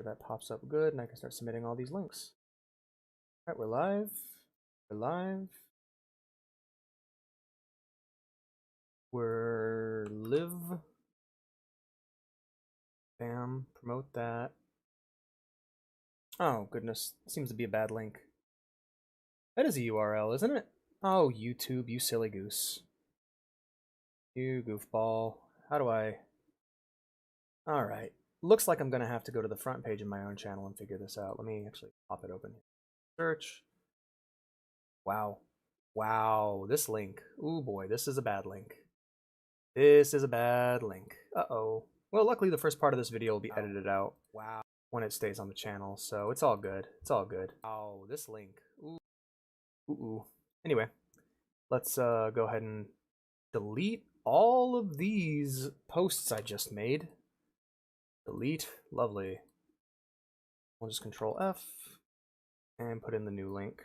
That pops up good, and I can start submitting all these links. All right, we're live. We're live. We're live. Bam, promote that. Oh, goodness. Seems to be a bad link. That is a URL, isn't it? Oh, YouTube, you silly goose. You goofball. How do I... Alright. Looks like I'm going to have to go to the front page of my own channel and figure this out. Let me actually pop it open. Search. Wow. Wow, this link. Ooh boy, this is a bad link. This is a bad link. Uh-oh. Well, luckily the first part of this video will be edited out. Wow. When it stays on the channel, so it's all good. It's all good. Oh, this link. Ooh. Ooh. Anyway, let's go ahead and delete all of these posts I just made. Delete. Lovely. We'll just Control F and put in the new link.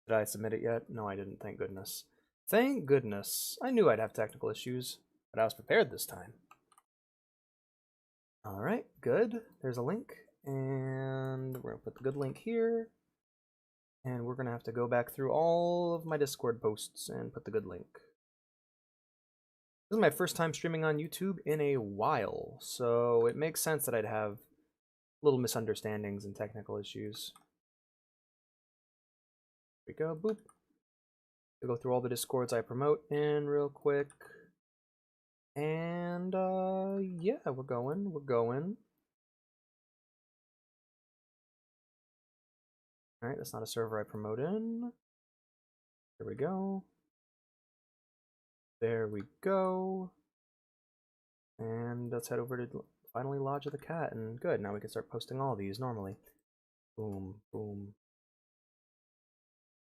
Did I submit it yet? No, I didn't. Thank goodness. Thank goodness. I knew I'd have technical issues, but I was prepared this time. All right, good. There's a link, and we're gonna put the good link here, and we're gonna have to go back through all of my Discord posts and put the good link. This is my first time streaming on YouTube in a while, so it makes sense that I'd have little misunderstandings and technical issues. Here we go, boop. We'll go through all the Discords I promote in real quick. And, yeah, we're going. Alright, that's not a server I promote in. There we go. There we go. And let's head over to finally Lodge of the Cat, and good, now we can start posting all these normally. Boom, boom.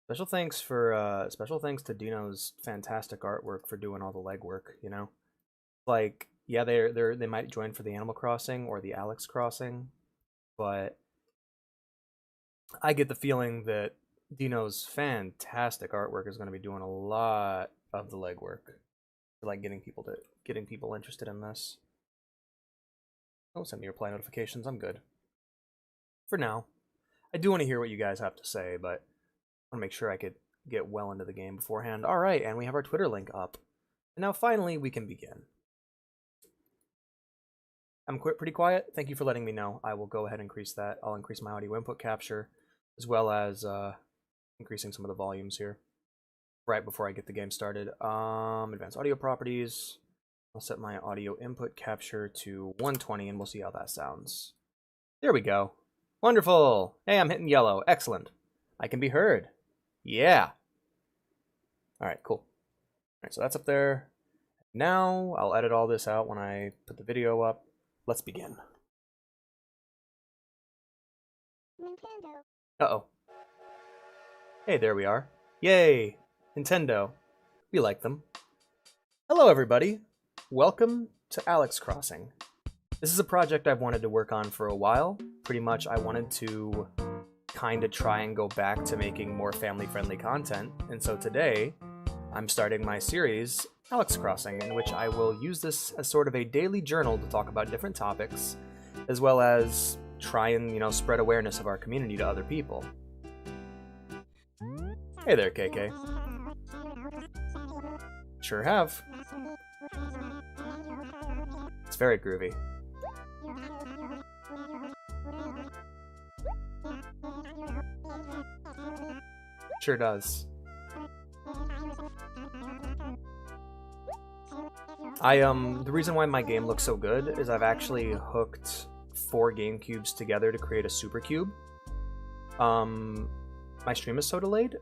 Special thanks to Dino's fantastic artwork for doing all the legwork, you know? Like, yeah, they might join for the Animal Crossing or the Alex Crossing, but I get the feeling that Dino's fantastic artwork is going to be doing a lot of the legwork for like getting people interested in this. Oh, send me your reply notifications. I'm good for now. I do want to hear what you guys have to say, but I want to make sure I could get well into the game beforehand. All right, and we have our Twitter link up, and now finally we can begin. I'm pretty quiet. Thank you for letting me know. I will go ahead and increase that. I'll increase my audio input capture, as well as increasing some of the volumes here right before I get the game started. Advanced audio properties. I'll set my audio input capture to 120, and we'll see how that sounds. There we go. Wonderful. Hey, I'm hitting yellow. Excellent. I can be heard. Yeah. All right, cool. All right, so that's up there. Now I'll edit all this out when I put the video up. Let's begin. Nintendo. Uh-oh. Hey, there we are. Yay! Nintendo. We like them. Hello, everybody. Welcome to Alex Crossing. This is a project I've wanted to work on for a while. Pretty much I wanted to kind of try and go back to making more family-friendly content. And so today, I'm starting my series, Alex Crossing, in which I will use this as sort of a daily journal to talk about different topics, as well as try and, you know, spread awareness of our community to other people. Hey there, KK. Sure have. It's very groovy. Sure does. The reason why my game looks so good is I've actually hooked 4 GameCubes together to create a Super Cube. My stream is so delayed.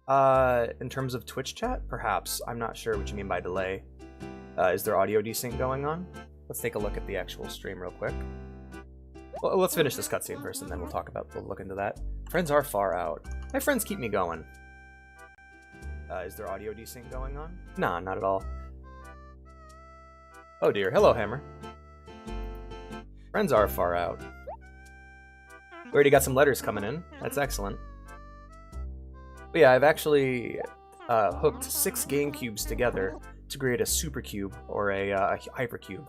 In terms of Twitch chat, perhaps. I'm not sure what you mean by delay. Is there audio desync going on? Let's take a look at the actual stream real quick. Well, let's finish this cutscene first, and then we'll look into that. Friends are far out. My friends keep me going. Is there audio desync going on? Nah, not at all. Oh dear. Hello, Hammer. Friends are far out. We already got some letters coming in. That's excellent. But yeah, I've actually hooked 6 GameCubes together to create a Super Cube, or a Hypercube,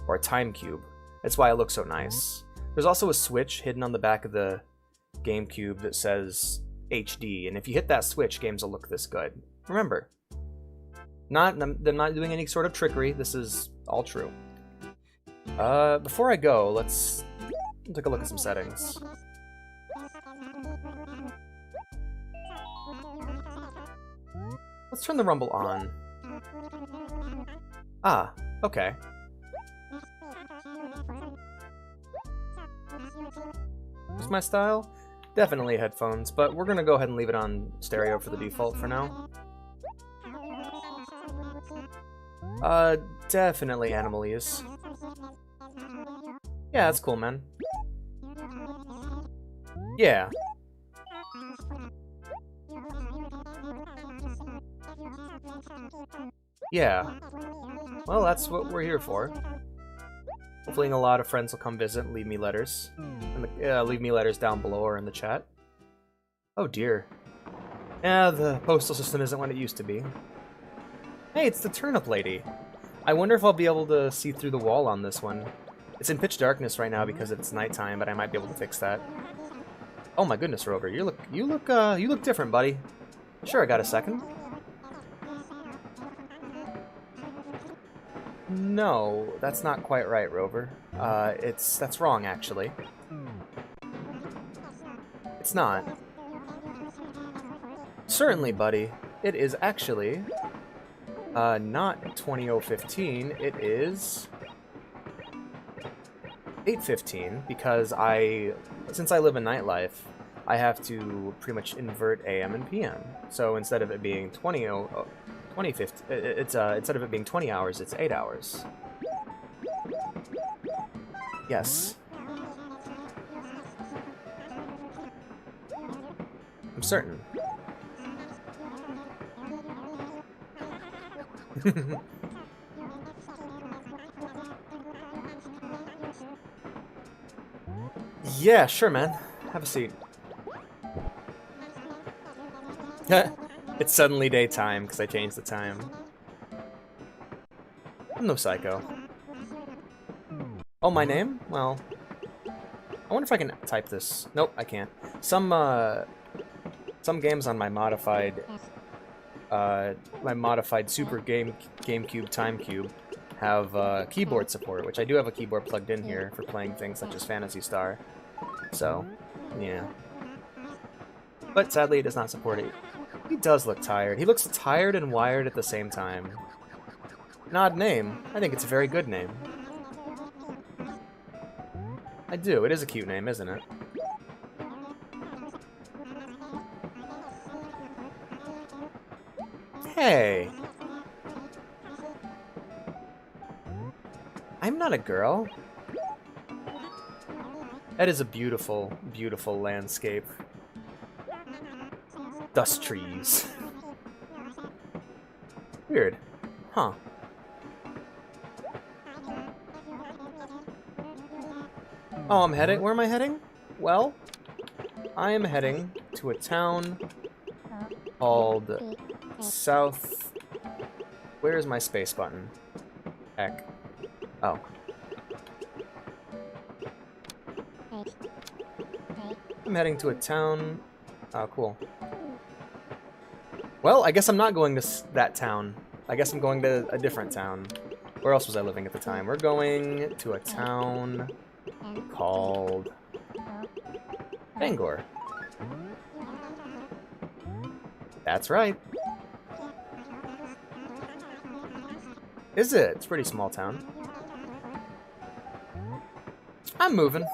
or a Time Cube, That's why it looks so nice. There's also a switch hidden on the back of the GameCube that says HD, and if you hit that switch, games will look this good. Remember, they're not doing any sort of trickery. This is all true. Before I go, let's take a look at some settings. Let's turn the rumble on. Ah, okay. What's my style? Definitely headphones, but we're gonna go ahead and leave it on stereo for the default for now. Definitely Animalese. Yeah, that's cool, man. Yeah. Yeah. Well, that's what we're here for. Hopefully a lot of friends will come visit and leave me letters. And leave me letters down below or in the chat. Oh dear. Yeah, the postal system isn't what it used to be. Hey, it's the turnip lady. I wonder if I'll be able to see through the wall on this one. It's in pitch darkness right now because it's nighttime, but I might be able to fix that. Oh my goodness, Rover, you look different, buddy. Sure, I got a second. No, that's not quite right, Rover. That's wrong, actually. It's not. Certainly, buddy. It is actually, not 20015, it is 8:15, because since I live in nightlife, I have to pretty much invert AM and PM. So instead of it being 2015, instead of it being 20 hours, it's 8 hours. Yes. I'm certain. Yeah, sure, man. Have a seat. It's suddenly daytime because I changed the time. I'm no psycho. Oh, my name? Well, I wonder if I can type this. Nope, I can't. Some games on my modified Super GameCube Time Cube have keyboard support, which I do have a keyboard plugged in here for playing things such as Phantasy Star. So, yeah. But sadly, it does not support it. He does look tired. He looks tired and wired at the same time. An odd name. I think it's a very good name. I do. It is a cute name, isn't it? Hey! I'm not a girl. That is a beautiful, beautiful landscape. Dust trees. Weird. Huh. Oh, I'm heading... Where am I heading? Well, I am heading to a town called South... Where is my space button? Heck. Oh. I'm heading to a town... Oh, cool. Well, I guess I'm not going to that town. I guess I'm going to a different town. Where else was I living at the time? We're going to a town called Bangor. That's right. Is it? It's a pretty small town. I'm moving.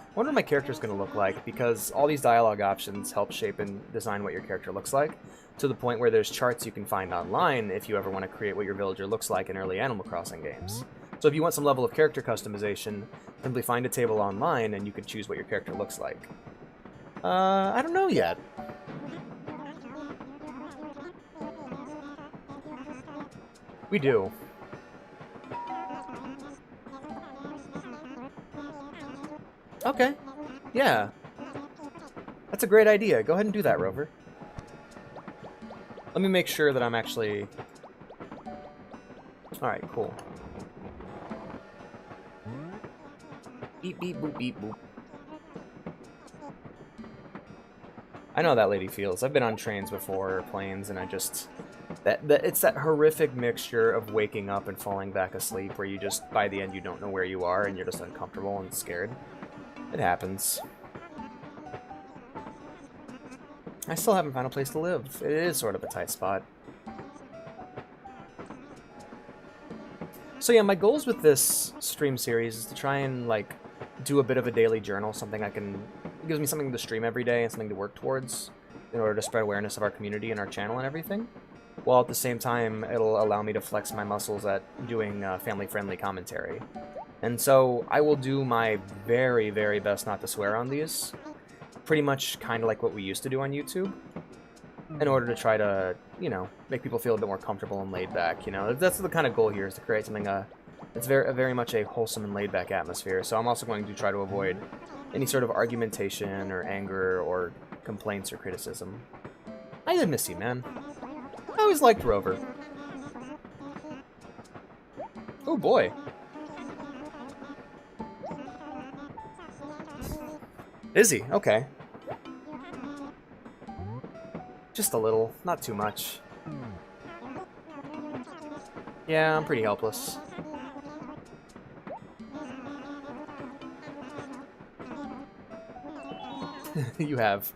I wonder what my character's going to look like, because all these dialogue options help shape and design what your character looks like, to the point where there's charts you can find online if you ever want to create what your villager looks like in early Animal Crossing games. So if you want some level of character customization, simply find a table online and you can choose what your character looks like. I don't know yet. We do. Okay. Yeah. That's a great idea. Go ahead and do that, Rover. Let me make sure that I'm actually Alright, cool. Beep, beep, boop, beep, boop. I know how that lady feels. I've been on trains before, or planes, and I just... It's that horrific mixture of waking up and falling back asleep where you just, by the end, you don't know where you are and you're just uncomfortable and scared. It happens. I still haven't found a place to live. It is sort of a tight spot. So yeah, my goals with this stream series is to try and, like, do a bit of a daily journal, something I can... It gives me something to stream every day and something to work towards in order to spread awareness of our community and our channel and everything. While at the same time, it'll allow me to flex my muscles at doing family-friendly commentary. And so I will do my very, very best not to swear on these. Pretty much kind of like what we used to do on YouTube. In order to try to, you know, make people feel a bit more comfortable and laid back, you know? That's the kind of goal here, is to create something, it's very much a wholesome and laid back atmosphere. So I'm also going to try to avoid any sort of argumentation or anger or complaints or criticism. I did miss you, man. I always liked Rover. Oh boy. Is he? Okay. Just a little, not too much. Yeah, I'm pretty helpless. You have.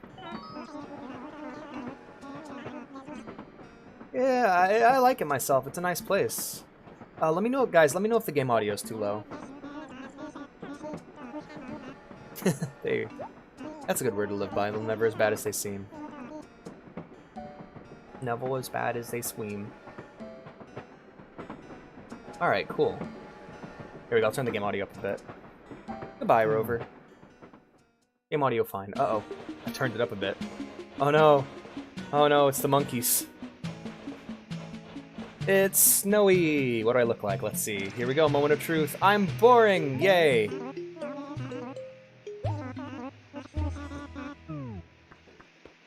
Yeah, I like it myself. It's a nice place. Let me know, guys. Let me know if the game audio is too low. That's a good word to live by. They're never as bad as they seem. Never as bad as they swim. Alright, cool. Here we go. I'll turn the game audio up a bit. Goodbye, Rover. Game audio fine. Uh-oh. I turned it up a bit. Oh no. Oh no, it's the monkeys. It's snowy! What do I look like? Let's see. Here we go, moment of truth. I'm boring! Yay!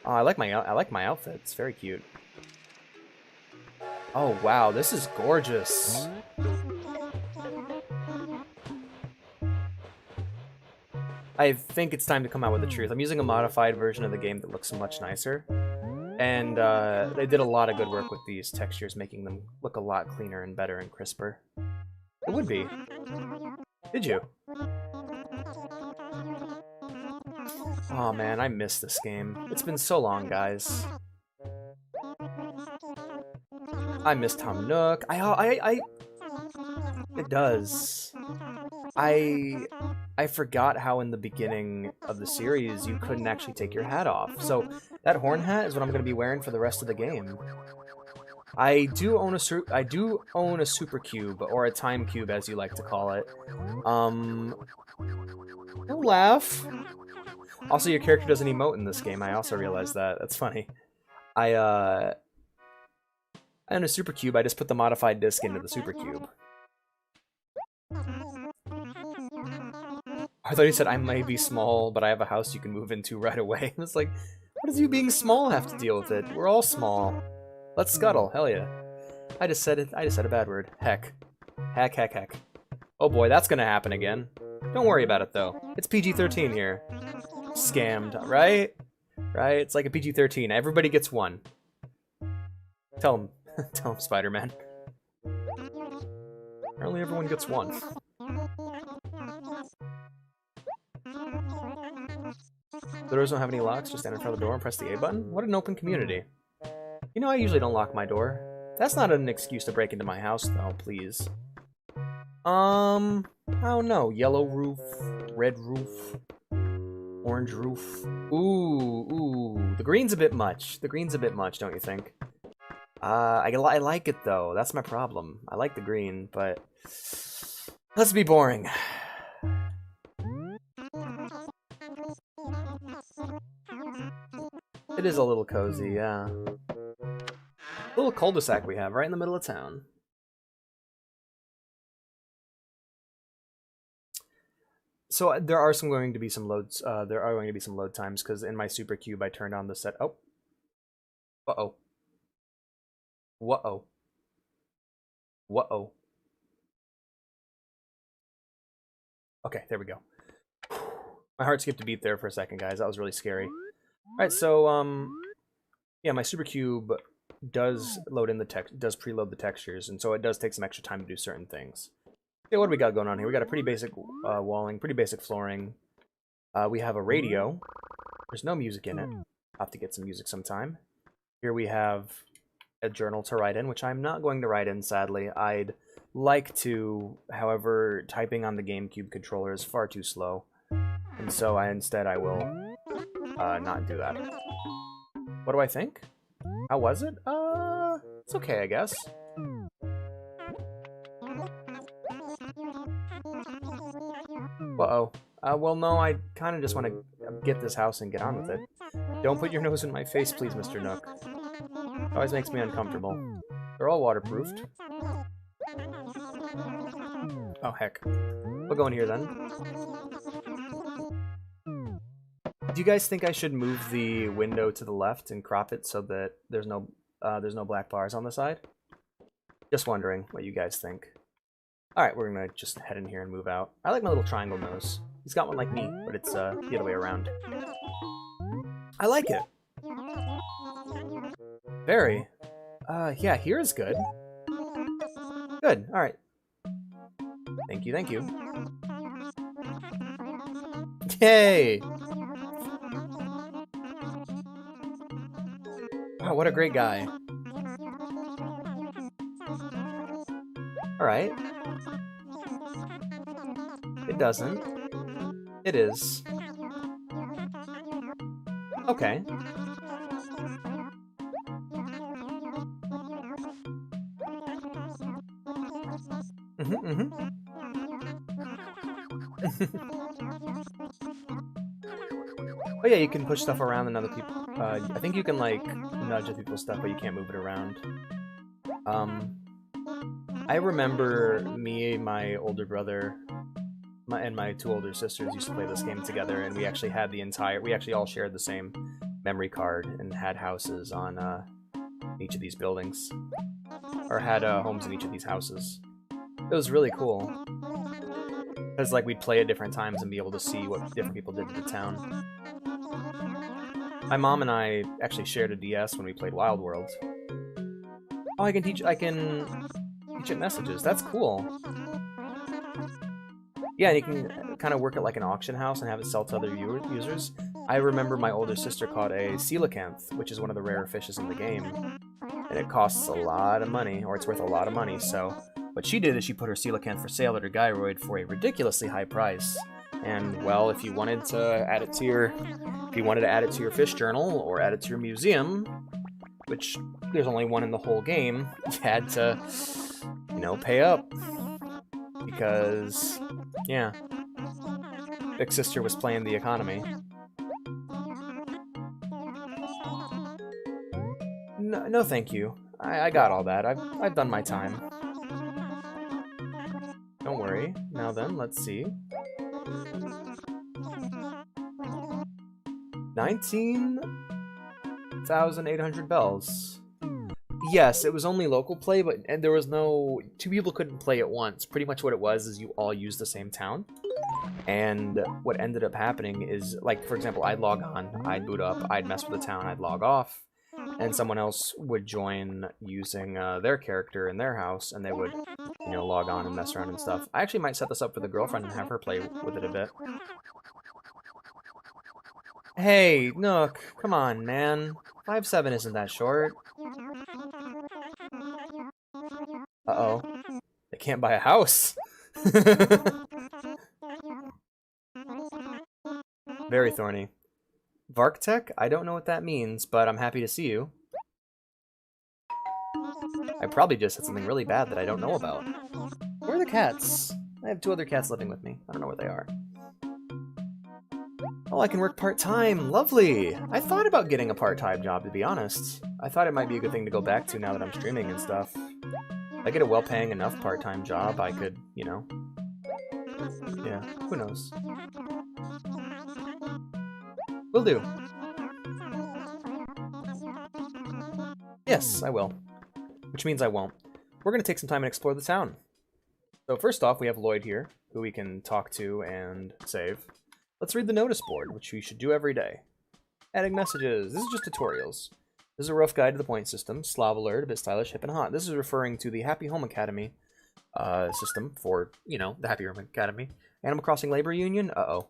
Oh, I like my outfit. It's very cute. Oh wow, this is gorgeous. I think it's time to come out with the truth. I'm using a modified version of the game that looks much nicer. And they did a lot of good work with these textures, making them look a lot cleaner and better and crisper. It would be. Did you? Oh man, I miss this game. It's been so long, guys. I miss Tom Nook. It does. I forgot how in the beginning of the series you couldn't actually take your hat off. So that horn hat is what I'm going to be wearing for the rest of the game. I do own a super cube, or a time cube as you like to call it. Don't laugh. Also, your character doesn't emote in this game. I also realized that. That's funny. I own a super cube. I just put the modified disc into the super cube. I thought he said I may be small, but I have a house you can move into right away. It's like, what does you being small have to deal with it? We're all small. Let's scuttle. Hell yeah. I just said a bad word. Heck. Heck, heck, heck. Oh boy, that's gonna happen again. Don't worry about it though. It's PG-13 here. Scammed, right? Right? It's like a PG-13. Everybody gets one. Tell him. Tell him, Spider-Man. Apparently everyone gets one. The doors don't have any locks, just stand in front of the door and press the A button? What an open community. You know, I usually don't lock my door. That's not an excuse to break into my house, though, please. I don't know. Yellow roof, red roof, orange roof. Ooh. The green's a bit much. The green's a bit much, don't you think? I like it, though. That's my problem. I like the green, but... Let's be boring. It is a little cozy, yeah. A little cul-de-sac we have right in the middle of town. So there are going to be some loads. There are going to be some load times because in my super cube I turned on the set. Oh. Uh-oh. Whoa. Whoa. Okay, there we go. My heart skipped a beat there for a second, guys. That was really scary. Alright, so, yeah, my super cube does load in the text, does preload the textures, and so it does take some extra time to do certain things. Okay, what do we got going on here? We got a pretty basic walling, pretty basic flooring. We have a radio. There's no music in it. I'll have to get some music sometime. Here we have a journal to write in, which I'm not going to write in, sadly. I'd like to, however, typing on the GameCube controller is far too slow. And so instead I will not do that. What do I think? How was it? It's okay, I guess. Uh-oh. Well, no, I kind of just want to get this house and get on with it. Don't put your nose in my face, please, Mr. Nook. It always makes me uncomfortable. They're all waterproofed. Oh, heck. We'll go in here, then. Do you guys think I should move the window to the left and crop it so that there's no black bars on the side? Just wondering what you guys think. Alright, we're gonna just head in here and move out. I like my little triangle nose. He's got one like me, but it's the other way around. I like it. Very. Yeah, here is good. Good, alright. Thank you, thank you. Yay! Wow, what a great guy. Alright. It doesn't. It is. Okay. Oh yeah, you can push stuff around and other people. I think you can like nudge other people's stuff, but you can't move it around. I remember me, my older brother, and my two older sisters used to play this game together, and we actually had we actually all shared the same memory card and had houses on each of these buildings, or had homes in each of these houses. It was really cool. Because like we'd play at different times and be able to see what different people did to the town. My mom and I actually shared a DS when we played Wild World. Oh, I can teach it messages. That's cool. Yeah, and you can kind of work at like an auction house and have it sell to other users. I remember my older sister caught a coelacanth, which is one of the rarer fishes in the game. And it costs a lot of money, or it's worth a lot of money, so... What she did is she put her coelacanth for sale at her Gyroid for a ridiculously high price. And, well, if you wanted to add it to your fish journal, or add it to your museum, which there's only one in the whole game, you had to, you know, pay up. Because, yeah, Big Sister was playing the economy. No thank you. I got all that. I've done my time. Don't worry. Now then, let's see. 19,800 bells. Yes, it was only local play, and there was no... Two people couldn't play at once. Pretty much what it was is you all used the same town. And what ended up happening is, like, for example, I'd log on, I'd boot up, I'd mess with the town, I'd log off, and someone else would join using their character in their house, and they would, you know, log on and mess around and stuff. I actually might set this up for the girlfriend and have her play with it a bit. Hey, Nook, come on, man. 5'7" isn't that short. Uh-oh. They can't buy a house. Very thorny. Varktech? I don't know what that means, but I'm happy to see you. I probably just said something really bad that I don't know about. Where are the cats? I have two other cats living with me. I don't know where they are. Oh, I can work part-time. Lovely! I thought about getting a part-time job, to be honest. I thought it might be a good thing to go back to now that I'm streaming and stuff. If I get a well-paying enough part-time job, I could, you know... Yeah, who knows? Will do. Yes, I will. Which means I won't. we're going to take some time and explore the town. So first off, we have Lloyd here, who we can talk to and save. Let's read the notice board, which we should do every day. Adding messages. This is just tutorials. This is a rough guide to the point system. Slav alert, a bit stylish, hip and hot. This is referring to the Happy Home Academy system for, you know, the Happy Home Academy. Animal Crossing Labor Union? Uh-oh.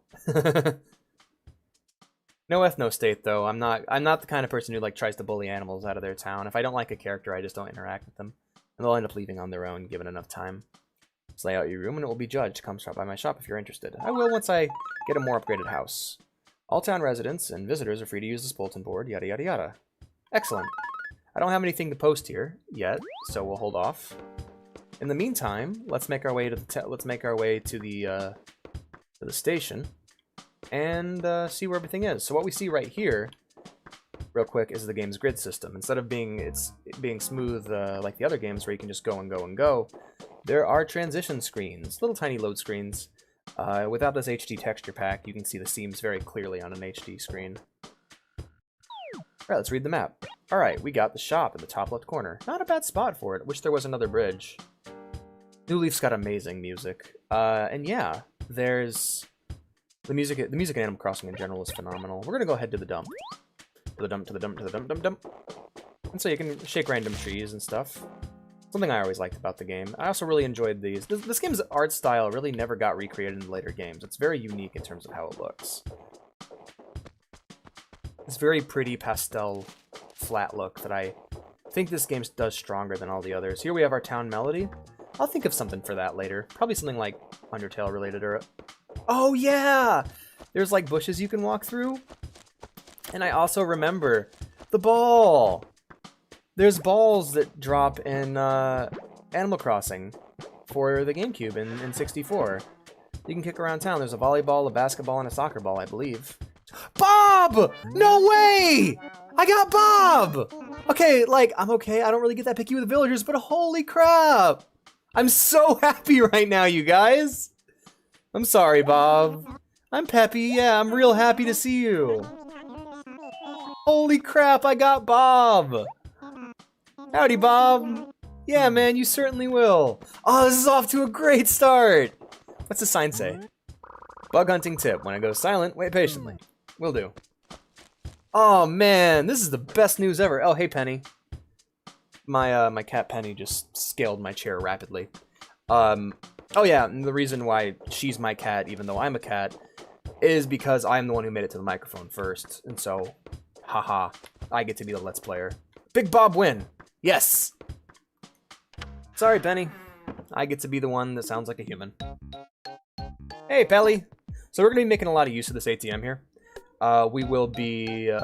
No ethno-state, though. I'm not the kind of person who, like, tries to bully animals out of their town. If I don't like a character, I just don't interact with them. And they'll end up leaving on their own, given enough time. Just lay out your room and it will be judged. Come stop by my shop if you're interested. I will once I get a more upgraded house. All town residents and visitors are free to use this bulletin board, yada yada yada. Excellent. I don't have anything to post here yet, so we'll hold off. In the meantime, let's make our way to the station and see where everything is. So what we see right here, real quick, is the game's grid system. Instead of being smooth like the other games where you can just go and go and go, there are transition screens, little tiny load screens. Without this HD texture pack, you can see the seams very clearly on an HD screen. Alright, let's read the map. Alright, we got the shop in the top left corner. Not a bad spot for it. Wish there was another bridge. New Leaf's got amazing music. And yeah, there's... The music in Animal Crossing in general is phenomenal. We're gonna go ahead to the dump. To the dump, to the dump, to the dump, dump, dump. And so you can shake random trees and stuff. Something I always liked about the game. I also really enjoyed these. This game's art style really never got recreated in the later games. It's very unique in terms of how it looks. It's very pretty pastel flat look that I think this game does stronger than all the others. Here we have our town melody. I'll think of something for that later. Probably something like Undertale related or... Oh yeah! There's like bushes you can walk through. And I also remember the ball! There's balls that drop in Animal Crossing for the GameCube in 64. You can kick around town. There's a volleyball, a basketball, and a soccer ball, I believe. Bob! No way! I got Bob! Okay, like, I'm okay. I don't really get that picky with the villagers, but holy crap! I'm so happy right now, you guys! I'm sorry, Bob. I'm peppy. Yeah, I'm real happy to see you. Holy crap, I got Bob! Howdy, Bob. Yeah, man, you certainly will. Oh, this is off to a great start. What's the sign say? Bug hunting tip. When it goes silent, wait patiently. Will do. Oh, man, this is the best news ever. Oh, hey, Penny. My cat Penny just scaled my chair rapidly. Oh, yeah, and the reason why she's my cat, even though I'm a cat, is because I'm the one who made it to the microphone first. And so, haha, I get to be the Let's Player. Big Bob win. Yes! Sorry, Penny. I get to be the one that sounds like a human. Hey, Pelly! So we're going to be making a lot of use of this ATM here. We will be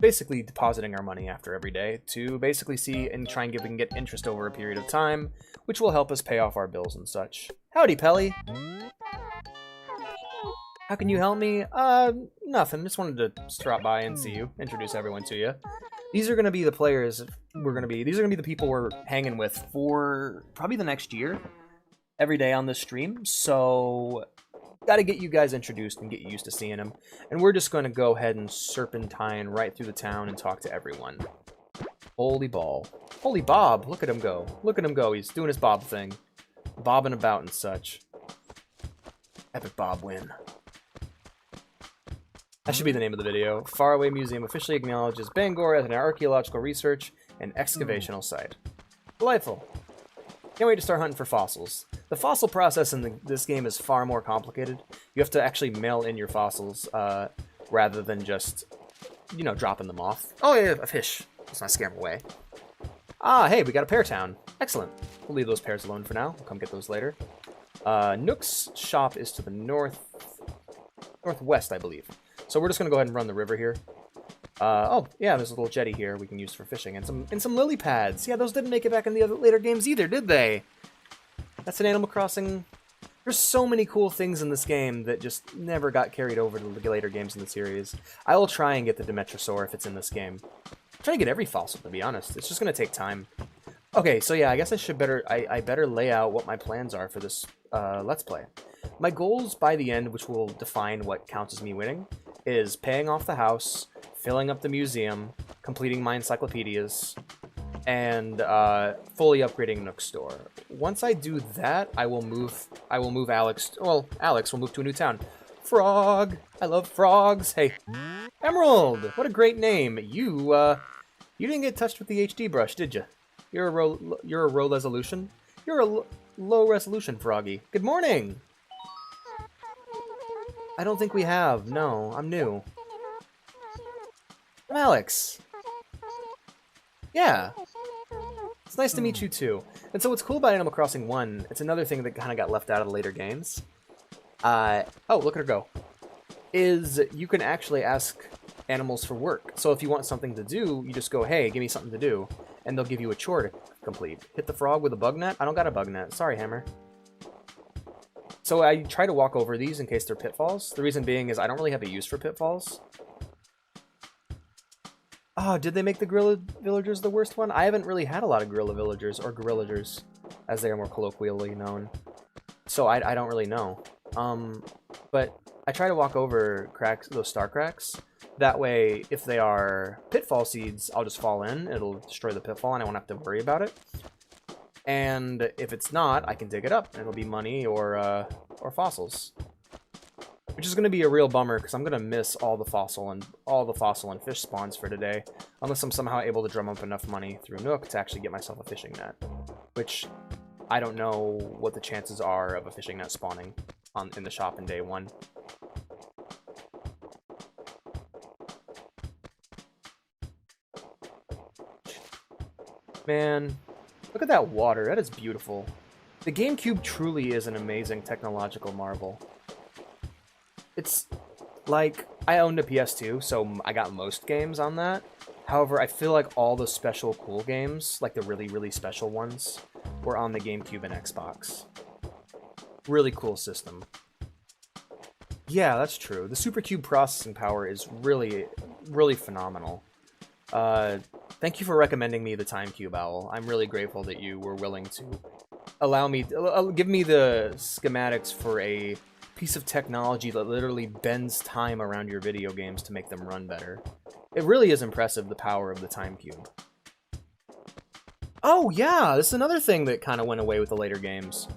basically depositing our money after every day to basically see and try and get if we can get interest over a period of time, which will help us pay off our bills and such. Howdy, Pelly! How can you help me? Nothing. Just wanted to drop by and see you, introduce everyone to you. These are going to be the players these are going to be the people we're hanging with for probably the next year, every day on this stream. So, got to get you guys introduced and get you used to seeing them. And we're just going to go ahead and serpentine right through the town and talk to everyone. Holy ball. Holy Bob. Look at him go. Look at him go. He's doing his Bob thing. Bobbing about and such. Epic Bob win. That should be the name of the video. Faraway Museum officially acknowledges Bangor as an archaeological research and excavational site. Delightful. Can't wait to start hunting for fossils. The fossil process in this game is far more complicated. You have to actually mail in your fossils rather than just, you know, dropping them off. Oh yeah, a fish. Let's not scare them away. Ah, hey, we got a pear town. Excellent. We'll leave those pears alone for now. We'll come get those later. Nook's shop is to the northwest, I believe. So we're just gonna go ahead and run the river here. Oh yeah, there's a little jetty here we can use for fishing, and some lily pads. Yeah, those didn't make it back in the other later games either, did they? That's an Animal Crossing. There's so many cool things in this game that just never got carried over to the later games in the series. I will try and get the Demetrosaur if it's in this game. I'm trying to get every fossil, to be honest. It's just gonna take time. Okay, so yeah, I guess I better lay out what my plans are for this Let's Play. My goals by the end, which will define what counts as me winning, is paying off the house, filling up the museum, completing my encyclopedias, and fully upgrading Nook Store. Once I do that, I will move Alex. Well, Alex will move to a new town. Frog. I love frogs. Hey, Emerald. What a great name. You didn't get touched with the HD brush, did you? You're a low resolution. You're a low resolution froggy. Good morning. I don't think we have. No, I'm new. I'm Alex. Yeah. It's nice to meet you too. And so what's cool about Animal Crossing 1, it's another thing that kind of got left out of the later games. Oh, look at her go. Is you can actually ask animals for work. So if you want something to do, you just go, hey, give me something to do. And they'll give you a chore to complete. Hit the frog with a bug net? I don't got a bug net. Sorry, Hammer. So I try to walk over these in case they're pitfalls. The reason being is I don't really have a use for pitfalls. Oh, did they make the gorilla villagers the worst one? I haven't really had a lot of gorilla villagers, or gorillagers, as they are more colloquially known. So I don't really know. But I try to walk over cracks, those star cracks. That way, if they are pitfall seeds, I'll just fall in. It'll destroy the pitfall, and I won't have to worry about it. And if it's not, I can dig it up. It'll be money or fossils. Which is going to be a real bummer, because I'm going to miss all the fossil and fish spawns for today. Unless I'm somehow able to drum up enough money through Nook to actually get myself a fishing net. Which, I don't know what the chances are of a fishing net spawning in the shop in day 1. Man, look at that water. That is beautiful. The GameCube truly is an amazing technological marvel. It's like, I owned a PS2, so I got most games on that. However, I feel like all the special cool games, like the really, really special ones, were on the GameCube and Xbox. Really cool system. Yeah, that's true. The SuperCube processing power is really, really phenomenal. Thank you for recommending me the Time Cube, Owl. I'm really grateful that you were willing to allow me, give me the schematics for a piece of technology that literally bends time around your video games to make them run better. It really is impressive, the power of the Time Cube. Oh yeah, this is another thing that kind of went away with the later games.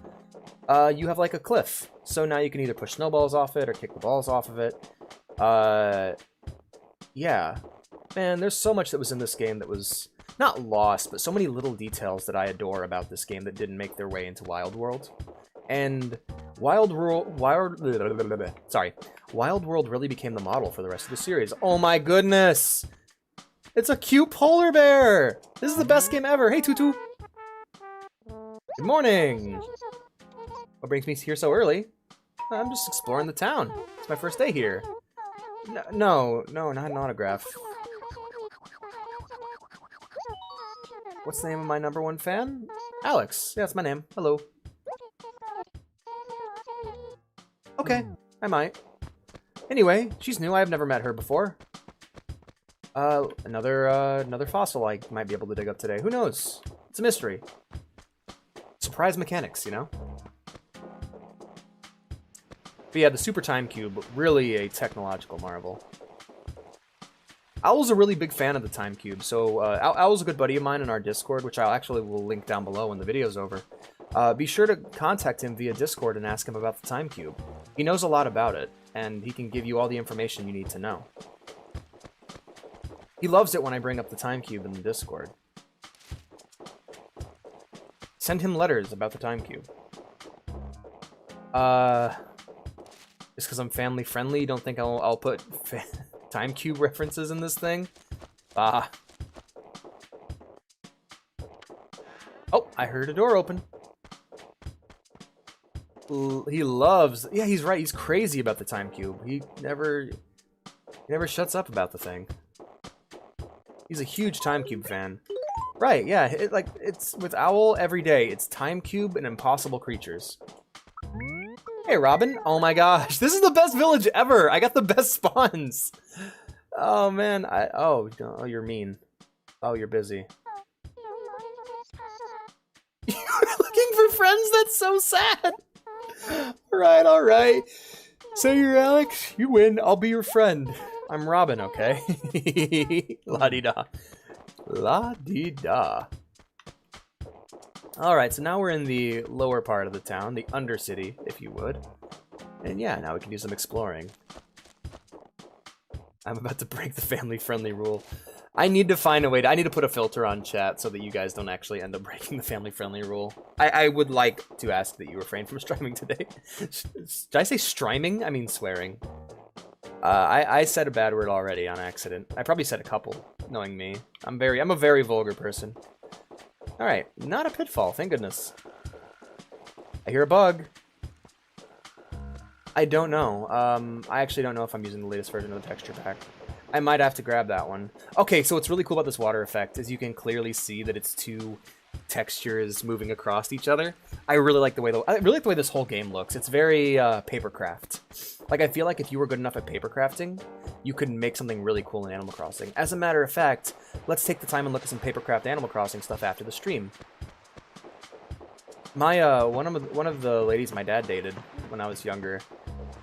You have like a cliff, so now you can either push snowballs off it or kick the balls off of it. Yeah. Man, there's so much that was in this game that was not lost, but so many little details that I adore about this game that didn't make their way into Wild World. And Wild World really became the model for the rest of the series. Oh my goodness! It's a cute polar bear! This is the best game ever! Hey, Tutu! Good morning! What brings me here so early? I'm just exploring the town. It's my first day here. No, not an autograph. What's the name of my #1 fan? Alex. Yeah, that's my name. Hello. Okay, I might. Anyway, she's new. I've never met her before. Another fossil I might be able to dig up today. Who knows? It's a mystery. Surprise mechanics, you know? But yeah, the Super Time Cube, really a technological marvel. Owl's a really big fan of the Time Cube, so Owl's a good buddy of mine in our Discord, which I actually will link down below when the video's over. Be sure to contact him via Discord and ask him about the Time Cube. He knows a lot about it, and he can give you all the information you need to know. He loves it when I bring up the Time Cube in the Discord. Send him letters about the Time Cube. Just because I'm family friendly, you don't think I'll put Time Cube references in this thing? Ah. Oh, I heard a door open. He loves... Yeah, he's right. He's crazy about the Time Cube. He never shuts up about the thing. He's a huge Time Cube fan. Right, yeah. It's with Owl every day. It's Time Cube and Impossible Creatures. Hey, Robin. Oh my gosh. This is the best village ever. I got the best spawns. Oh, man. Oh, you're mean. Oh, you're busy. You're looking for friends? That's so sad. All right. So you're Alex. You win. I'll be your friend. I'm Robin, okay? La-di-da. La-dee-da. Alright, so now we're in the lower part of the town, the Undercity, if you would. And yeah, now we can do some exploring. I'm about to break the family-friendly rule. I need to find a way to... I need to put a filter on chat so that you guys don't actually end up breaking the family-friendly rule. I would like to ask that you refrain from streaming today. Did I say streaming? I mean swearing. I said a bad word already on accident. I probably said a couple, knowing me. I'm a very vulgar person. Alright, not a pitfall, thank goodness. I hear a bug. I don't know. I actually don't know if I'm using the latest version of the texture pack. I might have to grab that one. Okay, so what's really cool about this water effect is you can clearly see that it's two textures moving across each other. I really like the way this whole game looks. It's very papercraft. Like, I feel like if you were good enough at paper crafting, you could make something really cool in Animal Crossing. As a matter of fact, let's take the time and look at some papercraft Animal Crossing stuff after the stream. My one of the ladies my dad dated when I was younger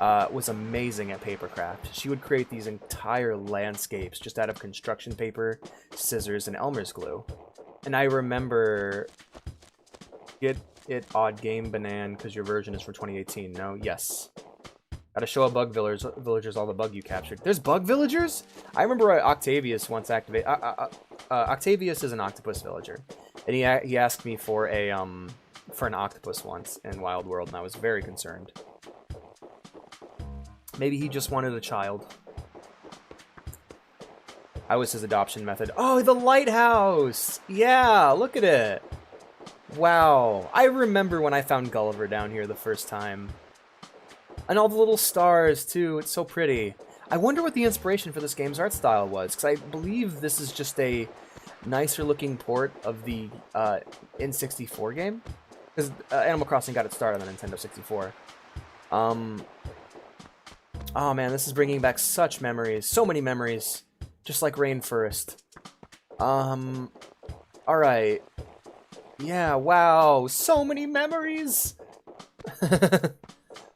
was amazing at papercraft. She would create these entire landscapes just out of construction paper, scissors, and Elmer's glue. And I remember... Get it, odd game, Banan, because your version is for 2018. No? Yes. Gotta show a bug villagers all the bug you captured. There's bug villagers? I remember Octavius once activated... Octavius is an octopus villager. And he asked me for an octopus once in Wild World, and I was very concerned. Maybe he just wanted a child. I was his adoption method. Oh, the lighthouse! Yeah, look at it! Wow. I remember when I found Gulliver down here the first time. And all the little stars, too. It's so pretty. I wonder what the inspiration for this game's art style was, because I believe this is just a nicer looking port of the N64 game. Because Animal Crossing got its start on the Nintendo 64. Oh man, this is bringing back such memories. So many memories. Just like Rainforest. Alright. Yeah, wow. So many memories!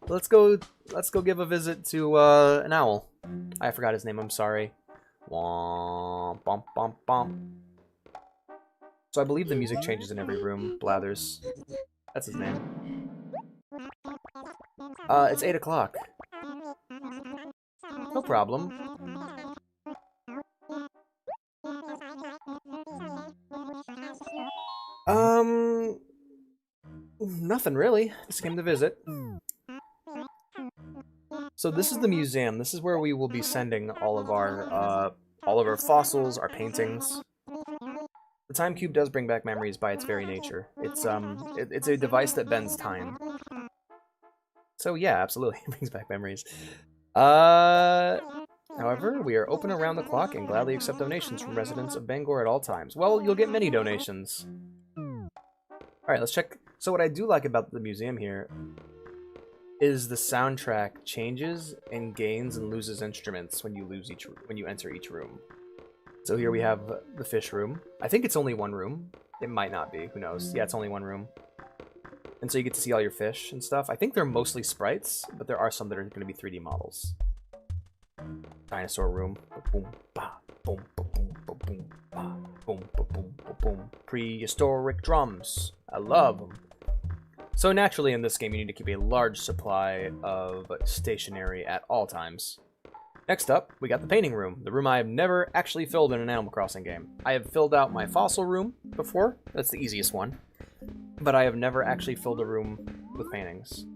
Let's go give a visit to an owl. I forgot his name, I'm sorry. Womp, bump, bump, bump. So I believe the music changes in every room. Blathers. That's his name. It's 8 o'clock. No problem. Nothing really. Just came to visit. So this is the museum. This is where we will be sending all of our fossils, our paintings. The time cube does bring back memories by its very nature. It's a device that bends time. So yeah, absolutely, it brings back memories. However, we are open around the clock and gladly accept donations from residents of Bangor at all times. Well, you'll get many donations. Alright, let's check. So what I do like about the museum here is the soundtrack changes and gains and loses instruments when you enter each room. So here we have the fish room. I think it's only one room. It might not be, who knows. Yeah, it's only one room. And so you get to see all your fish and stuff. I think they're mostly sprites, but there are some that are going to be 3D models. Dinosaur room. Boom, ba, boom, ba, boom, ba, boom, ba, boom, ba, boom, ba, boom. Prehistoric drums. I love them. So naturally in this game you need to keep a large supply of stationery at all times. Next up, we got the painting room. The room I have never actually filled in an Animal Crossing game. I have filled out my fossil room before. That's the easiest one. But I have never actually filled a room with paintings.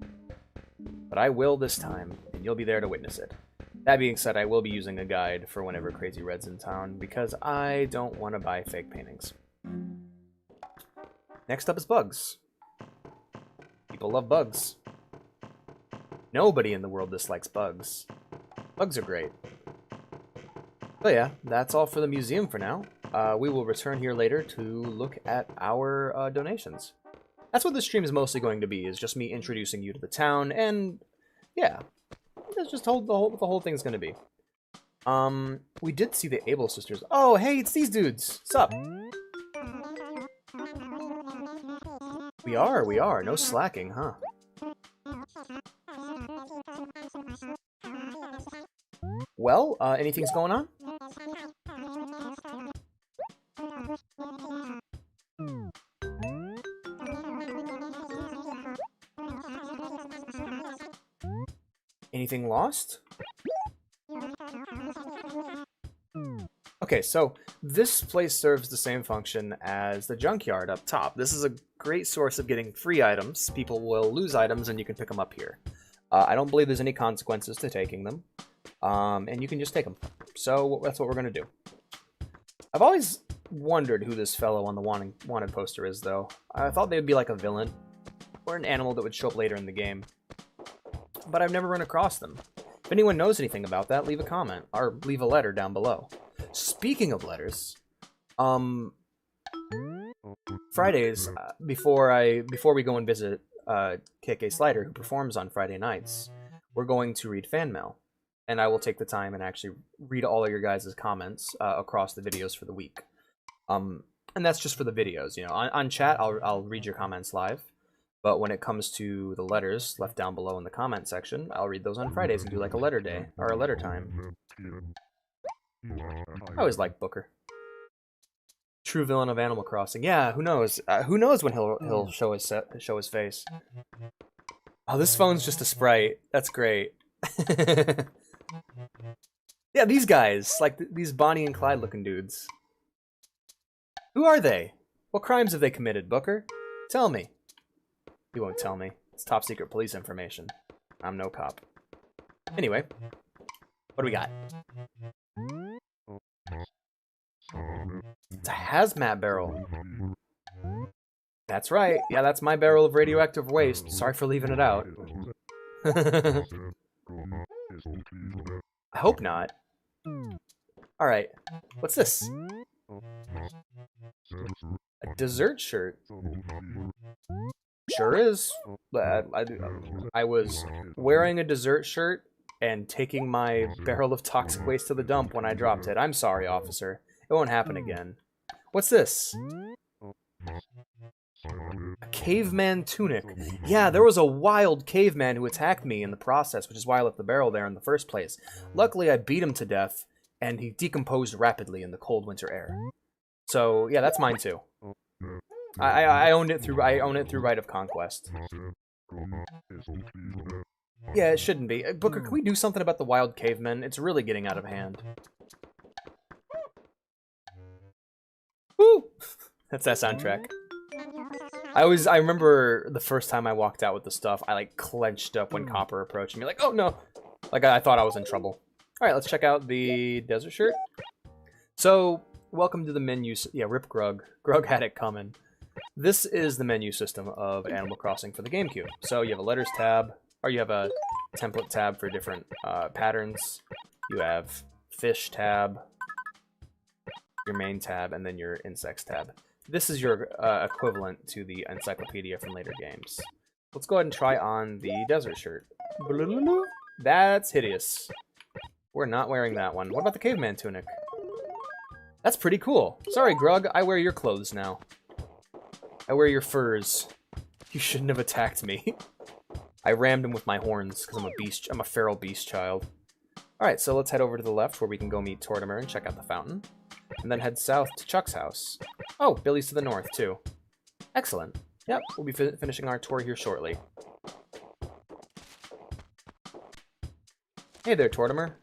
But I will this time, and you'll be there to witness it. That being said, I will be using a guide for whenever Crazy Red's in town, because I don't want to buy fake paintings. Next up is bugs. People love bugs. Nobody in the world dislikes bugs. Bugs are great. But yeah, that's all for the museum for now. We will return here later to look at our donations. That's what this stream is mostly going to be, is just me introducing you to the town, and yeah, that's just what the whole thing's going to be. We did see the Able sisters. Oh, hey, it's these dudes. Sup? We are. No slacking, huh? Well, anything's going on? Anything lost? Okay, so this place serves the same function as the junkyard up top. This is a great source of getting free items. People will lose items and you can pick them up here. I don't believe there's any consequences to taking them. And you can just take them. So that's what we're going to do. I've always wondered who this fellow on the wanted poster is, though. I thought they would be like a villain or an animal that would show up later in the game. But I've never run across them. If anyone knows anything about that, leave a comment or leave a letter down below. Speaking of letters, Fridays before we go and visit KK Slider, who performs on Friday nights, we're going to read fan mail, and I will take the time and actually read all of your guys' comments across the videos for the week. And that's just for the videos, you know. On chat, I'll read your comments live, but when it comes to the letters left down below in the comment section, I'll read those on Fridays and do like a letter day or a letter time. I always liked Booker. True villain of Animal Crossing. Yeah, who knows? Who knows when he'll show his face? Oh, this phone's just a sprite. That's great. Yeah, these guys, like these Bonnie and Clyde looking dudes. Who are they? What crimes have they committed, Booker? Tell me. You won't tell me. It's top secret police information. I'm no cop. Anyway, what do we got? It's a hazmat barrel. That's right. Yeah, that's my barrel of radioactive waste. Sorry for leaving it out. I hope not. Alright. What's this? A dessert shirt. Sure is. I was wearing a dessert shirt and taking my barrel of toxic waste to the dump when I dropped it. I'm sorry, officer. It won't happen again. What's this? A caveman tunic. Yeah, there was a wild caveman who attacked me in the process, which is why I left the barrel there in the first place. Luckily, I beat him to death, and he decomposed rapidly in the cold winter air. So, yeah, that's mine too. I own it through right of conquest. Yeah, it shouldn't be. Booker, can we do something about the wild cavemen? It's really getting out of hand. Woo! That's that soundtrack. I remember the first time I walked out with the stuff, I like clenched up when Copper approached me, like, oh no! Like I thought I was in trouble. Alright, let's check out the desert shirt. So, welcome to the menu. Yeah, Rip Grug. Grug had it coming. This is the menu system of Animal Crossing for the GameCube. So you have a letters tab, or you have a template tab for different patterns. You have fish tab, your main tab, and then your insects tab. This is your equivalent to the encyclopedia from later games. Let's go ahead and try on the desert shirt. That's hideous. We're not wearing that one. What about the caveman tunic? That's pretty cool. Sorry, Grug, I wear your clothes now. I wear your furs. You shouldn't have attacked me. I rammed him with my horns because I'm a beast. I'm a feral beast child. Alright, so let's head over to the left where we can go meet Tortimer and check out the fountain. And then head south to Chuck's house. Oh, Billy's to the north, too. Excellent. Yep, we'll be finishing our tour here shortly. Hey there, Tortimer.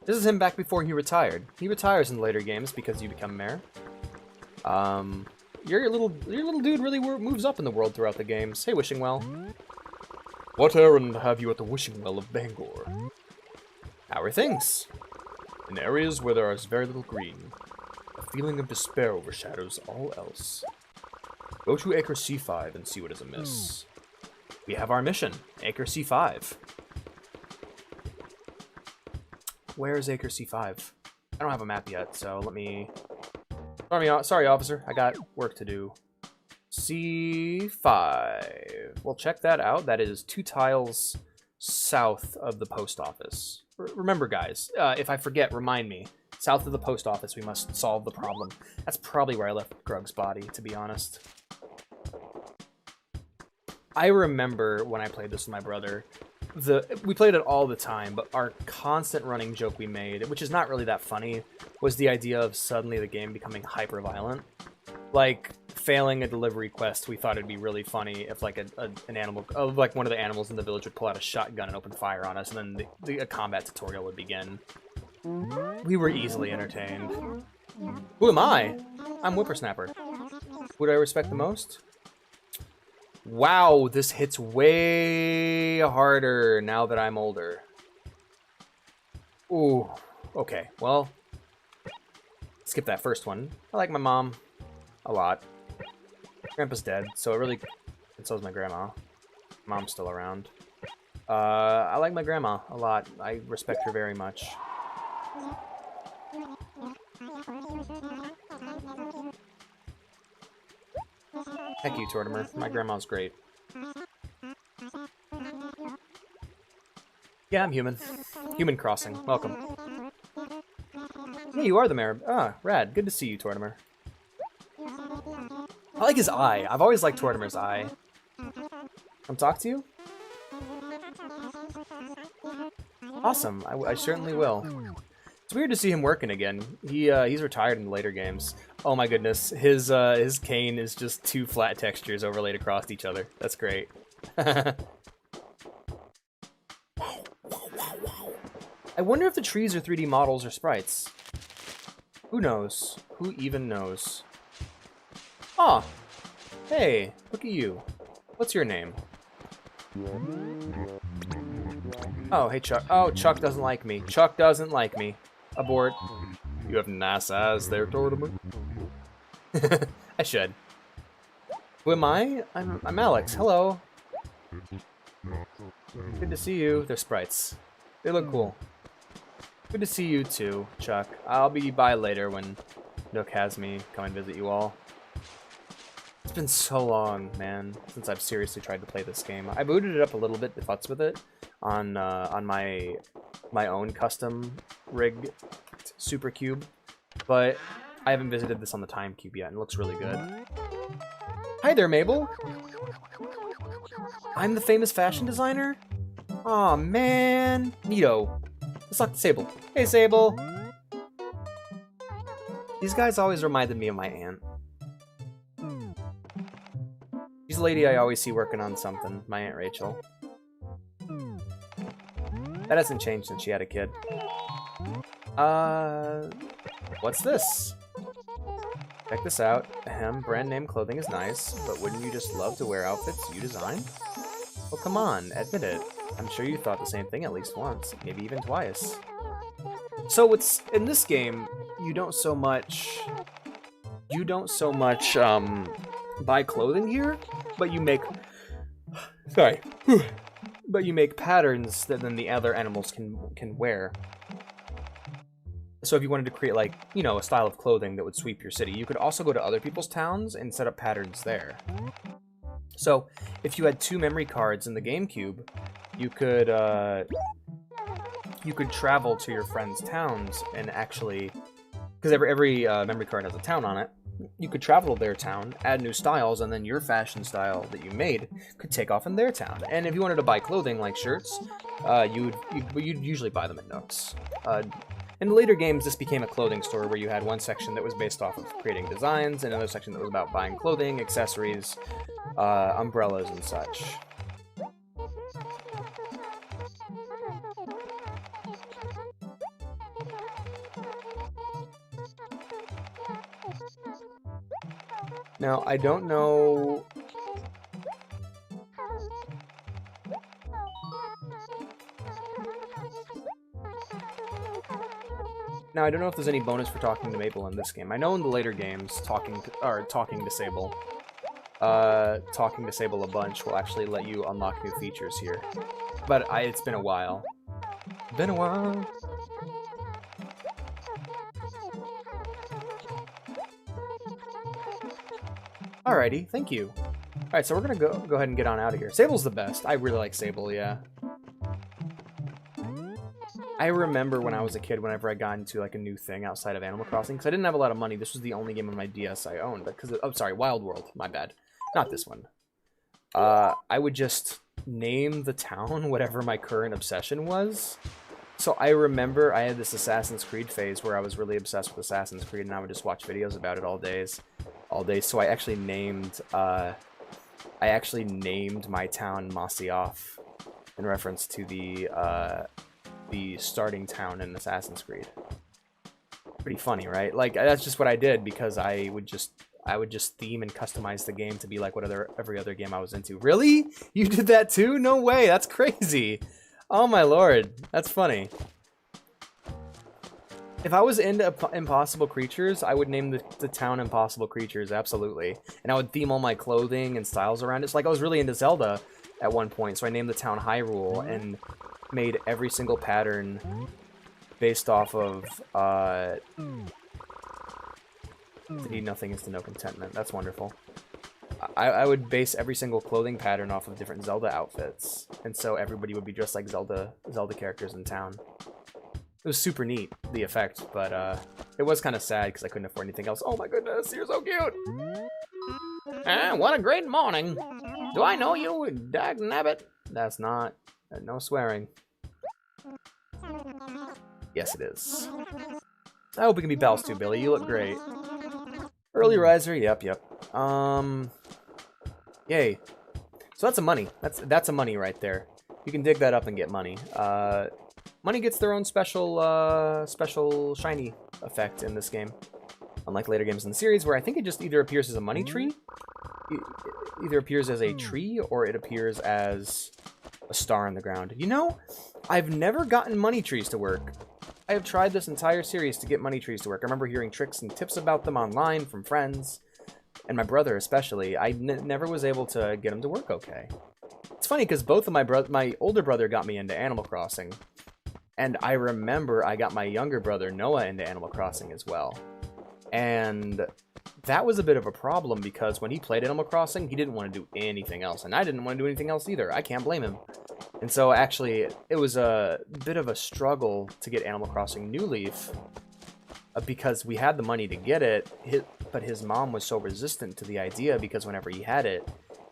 This is him back before he retired. He retires in later games because you become mayor. Your little dude really moves up in the world throughout the games. Hey, Wishing Well. What errand have you at the Wishing Well of Bangor? How are things? In areas where there is very little green, a feeling of despair overshadows all else. Go to Acre C5 and see what is amiss. We have our mission, Acre C5. Where is Acre C5? I don't have a map yet, so let me... Sorry, officer. I got work to do. C5. We'll check that out. That is 2 tiles south of the post office. Remember, guys, if I forget, remind me. South of the post office, we must solve the problem. That's probably where I left Grug's body, to be honest. I remember when I played this with my brother, we played it all the time, but our constant running joke we made, which is not really that funny, was the idea of suddenly the game becoming hyper-violent. Like, failing a delivery quest, we thought it'd be really funny if like an animal, like one of the animals in the village would pull out a shotgun and open fire on us, and then a combat tutorial would begin. We were easily entertained. Who am I? I'm Whippersnapper. Who do I respect the most? Wow, this hits way harder now that I'm older. Ooh, okay, well, skip that first one. I like my mom a lot. Grandpa's dead, so it really, and so is my grandma. Mom's still around. I like my grandma a lot. I respect her very much. Heck you, Tortimer. My grandma's great. Yeah, I'm human. Human Crossing. Welcome. Yeah, you are the mayor. Ah, rad. Good to see you, Tortimer. I like his eye. I've always liked Tortimer's eye. Come talk to you? Awesome. I certainly will. It's weird to see him working again. He's retired in the later games. Oh my goodness, his cane is just two flat textures overlaid across each other. That's great. I wonder if the trees are 3D models or sprites. Who knows? Who even knows? Ah, hey, look at you. What's your name? Oh, hey Chuck. Oh, Chuck doesn't like me. Chuck doesn't like me. Abort. You have nice eyes there, Tortimer. I should. Who am I? I'm Alex. Hello. Good to see you. They're sprites. They look cool. Good to see you too, Chuck. I'll be by later when Nook has me come and visit you all. It's been so long, man, since I've seriously tried to play this game. I booted it up a little bit to futz with it on my own custom rig Super Cube, but I haven't visited this on the Time Cube yet, and it looks really good. Hi there, Mabel. I'm the famous fashion designer? Aw, man. Neato. Let's talk to Sable. Hey, Sable. These guys always reminded me of my aunt. She's a lady I always see working on something, my Aunt Rachel. That hasn't changed since she had a kid. What's this? Check this out. Ahem, brand name clothing is nice, but wouldn't you just love to wear outfits you design? Well, come on, admit it. I'm sure you thought the same thing at least once, maybe even twice. So it's in this game, you don't so much buy clothing here, but you make but you make patterns that then the other animals can wear. So if you wanted to create, like, you know, a style of clothing that would sweep your city, you could also go to other people's towns and set up patterns there. So if you had 2 memory cards in the GameCube, you could travel to your friends' towns and actually, because every memory card has a town on it, you could travel to their town, add new styles, and then your fashion style that you made could take off in their town. And if you wanted to buy clothing like shirts, you'd usually buy them at Nooks. In the later games, this became a clothing store where you had one section that was based off of creating designs, and another section that was about buying clothing, accessories, umbrellas, and such. Now, I don't know... Now, I don't know if there's any bonus for talking to Maple in this game. I know in the later games, talking to Sable a bunch will actually let you unlock new features here. But it's been a while. Been a while. Alrighty, thank you. Alright, so we're gonna go ahead and get on out of here. Sable's the best. I really like Sable, yeah. I remember when I was a kid, whenever I got into like a new thing outside of Animal Crossing, because I didn't have a lot of money. This was the only game on my DS I owned. Because oh, sorry, Wild World. My bad. Not this one. I would just name the town whatever my current obsession was. So I remember I had this Assassin's Creed phase where I was really obsessed with Assassin's Creed, and I would just watch videos about it all all day. So I actually named my town Masyaf in reference to the starting town in Assassin's Creed. Pretty funny, right? Like, that's just what I did because I would just theme and customize the game to be like every other game I was into. Really? You did that too? No way. That's crazy. Oh my lord. That's funny. If I was into Impossible Creatures, I would name the town Impossible Creatures, absolutely. And I would theme all my clothing and styles around it. It's like I was really into Zelda at one point, so I named the town Hyrule and made every single pattern based off of to need nothing is to know contentment. That's wonderful. I would base every single clothing pattern off of different Zelda outfits, and so everybody would be dressed like Zelda characters in town. It was super neat, the effect, but it was kind of sad because I couldn't afford anything else. Oh my goodness, you're so cute! What a great morning! Do I know you, dag nabbit? That's not... no swearing. Yes, it is. I hope we can be pals too, Billy. You look great. Early riser, yep. Yay. So that's a money. That's a money right there. You can dig that up and get money. Money gets their own special shiny effect in this game. Unlike later games in the series, where I think it just either appears as a money tree, either appears as a tree, or it appears as a star on the ground. You know, I've never gotten money trees to work. I have tried this entire series to get money trees to work. I remember hearing tricks and tips about them online from friends, and my brother especially. I never was able to get them to work okay. It's funny because both of my older brother got me into Animal Crossing, and I remember I got my younger brother Noah into Animal Crossing as well. And that was a bit of a problem because when he played Animal Crossing, he didn't want to do anything else, and I didn't want to do anything else either. I can't blame him. And so actually, it was a bit of a struggle to get Animal Crossing New Leaf because we had the money to get it, but his mom was so resistant to the idea because whenever he had it,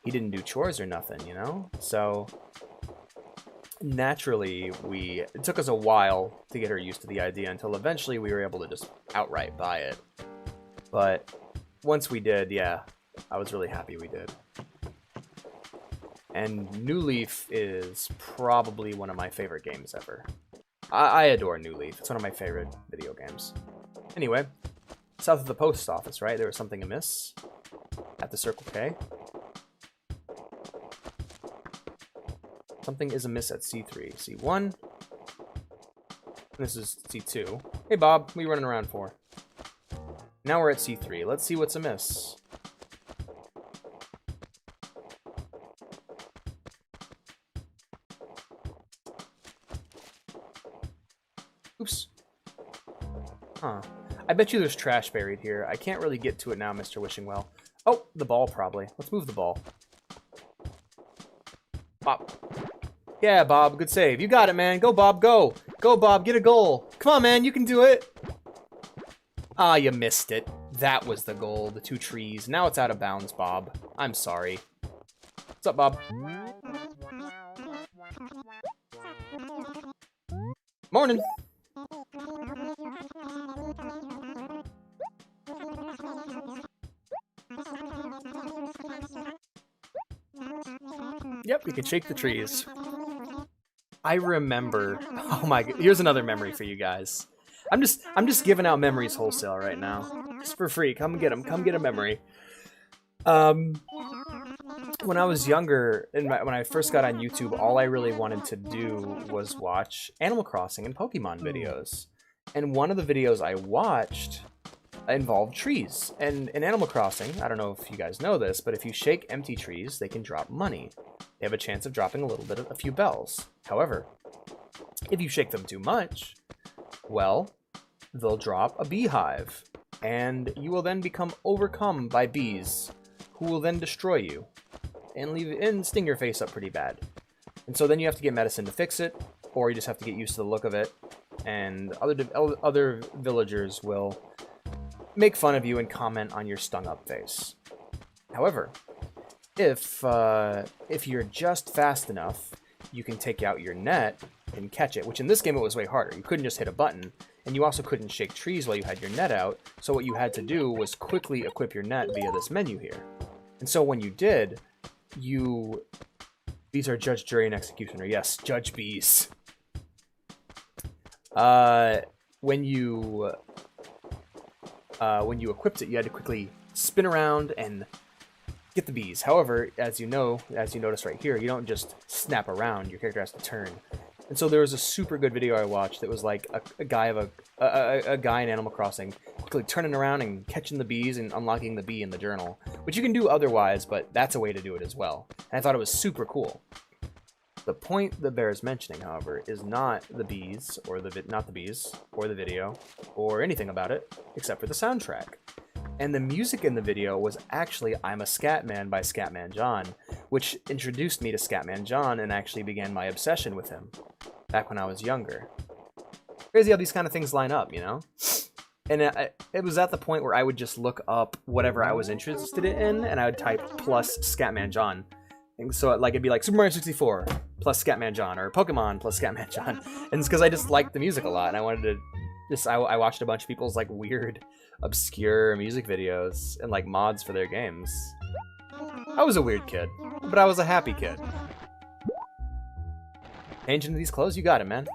he didn't do chores or nothing, you know? So naturally, it took us a while to get her used to the idea until eventually we were able to just outright buy it. But once we did, yeah, I was really happy we did. And New Leaf is probably one of my favorite games ever. I adore New Leaf. It's one of my favorite video games. Anyway, south of the post office, right? There was something amiss at the Circle K. Something is amiss at C3. C1. This is C2. Hey, Bob. What are you running around for? Now we're at C3. Let's see what's amiss. Oops. Huh. I bet you there's trash buried here. I can't really get to it now, Mr. Wishingwell. Oh, the ball, probably. Let's move the ball. Bob. Yeah, Bob, good save. You got it, man. Go, Bob, go. Go, Bob, get a goal. Come on, man, you can do it. Ah, you missed it. That was the goal, the 2 trees. Now it's out of bounds, Bob. I'm sorry. What's up, Bob? Morning. Yep, you can shake the trees. I remember. Oh my god, here's another memory for you guys. I'm just giving out memories wholesale right now. Just for free. Come get them. Come get a memory. When I was younger, when I first got on YouTube, all I really wanted to do was watch Animal Crossing and Pokemon videos. And one of the videos I watched involved trees. And in Animal Crossing, I don't know if you guys know this, but if you shake empty trees, they can drop money. They have a chance of dropping a few bells. However, if you shake them too much, well, they'll drop a beehive. And you will then become overcome by bees, who will then destroy you and sting your face up pretty bad. And so then you have to get medicine to fix it, or you just have to get used to the look of it, and other villagers will make fun of you and comment on your stung up face. However, if you're just fast enough, you can take out your net and catch it, which in this game it was way harder. You couldn't just hit a button. and you also couldn't shake trees while you had your net out, so what you had to do was quickly equip your net via this menu here. And so when you did, these are judge, jury, and executioner. Yes, judge bees. When you equipped it, you had to quickly spin around and get the bees. However, as you notice right here, you don't just snap around. Your character has to turn. And so there was a super good video I watched that was like a guy in Animal Crossing quickly turning around and catching the bees and unlocking the bee in the journal, which you can do otherwise, but that's a way to do it as well. And I thought it was super cool. The point that bears mentioning, however, is not the bees or the video or anything about it except for the soundtrack. And the music in the video was actually I'm a Scatman by Scatman John, which introduced me to Scatman John and actually began my obsession with him back when I was younger. Crazy how these kind of things line up, you know? And it was at the point where I would just look up whatever I was interested in, and I would type plus Scatman John. And so it'd be like Super Mario 64 plus Scatman John, or Pokemon plus Scatman John. And it's because I just liked the music a lot, and I wanted to I watched a bunch of people's like weird, obscure music videos and like mods for their games. I was a weird kid, but I was a happy kid. Change into these clothes? You got it, man.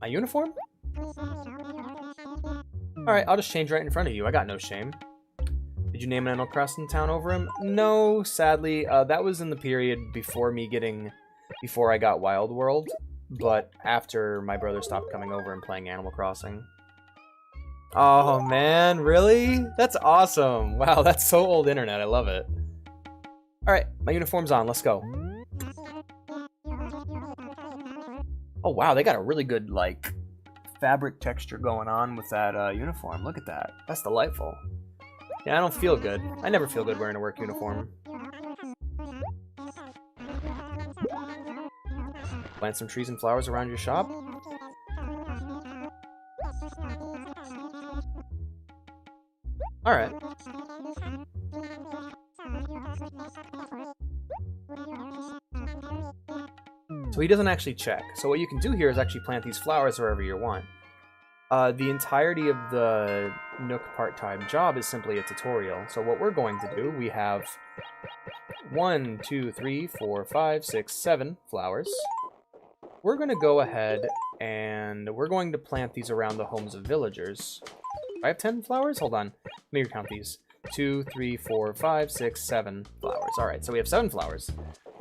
My uniform? Alright, I'll just change right in front of you. I got no shame. Did you name an Animal Crossing town over him? No, sadly. That was in the period before I got Wild World, but after my brother stopped coming over and playing Animal Crossing. Oh man, really? That's awesome. Wow, that's so old internet. I love it. Alright, my uniform's on. Let's go. Oh wow, they got a really good, like, fabric texture going on with that uniform. Look at that. That's delightful. Yeah, I don't feel good. I never feel good wearing a work uniform. Plant some trees and flowers around your shop. Alright. So he doesn't actually check. So what you can do here is actually plant these flowers wherever you want. The entirety of the Nook part-time job is simply a tutorial. So what we're going to do, we have 1, 2, 3, 4, 5, 6, 7 flowers. We're going to go ahead and we're going to plant these around the homes of villagers. I have 10 flowers? Hold on. Let me count these. 2, 3, 4, 5, 6, 7 flowers. Alright, so we have 7 flowers.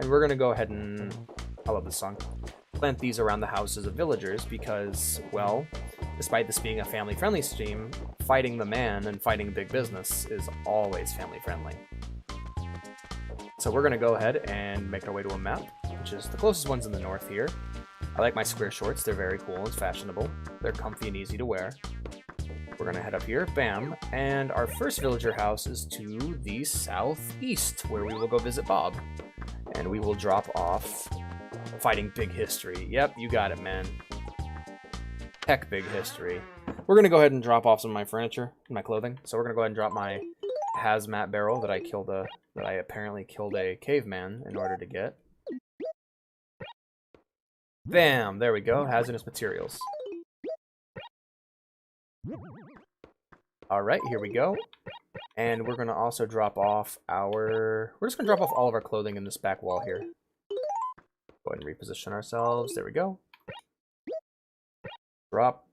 And we're going to go ahead and... I love this song. Plant these around the houses of villagers because, well, despite this being a family-friendly stream, fighting the man and fighting big business is always family-friendly. So we're going to go ahead and make our way to a map, which is the closest one's in the north here. I like my square shorts. They're very cool and fashionable. They're comfy and easy to wear. We're going to head up here. Bam. And our first villager house is to the southeast, where we will go visit Bob. And we will drop off fighting big history. Yep, you got it, man. Heck, big history. We're going to go ahead and drop off some of my furniture and my clothing. So we're going to go ahead and drop my hazmat barrel that I apparently killed a caveman in order to get. Bam! There we go. Hazardous materials. Alright, here we go. And we're going to also drop off we're just going to drop off all of our clothing in this back wall here. Go ahead and reposition ourselves. There we go. Drop.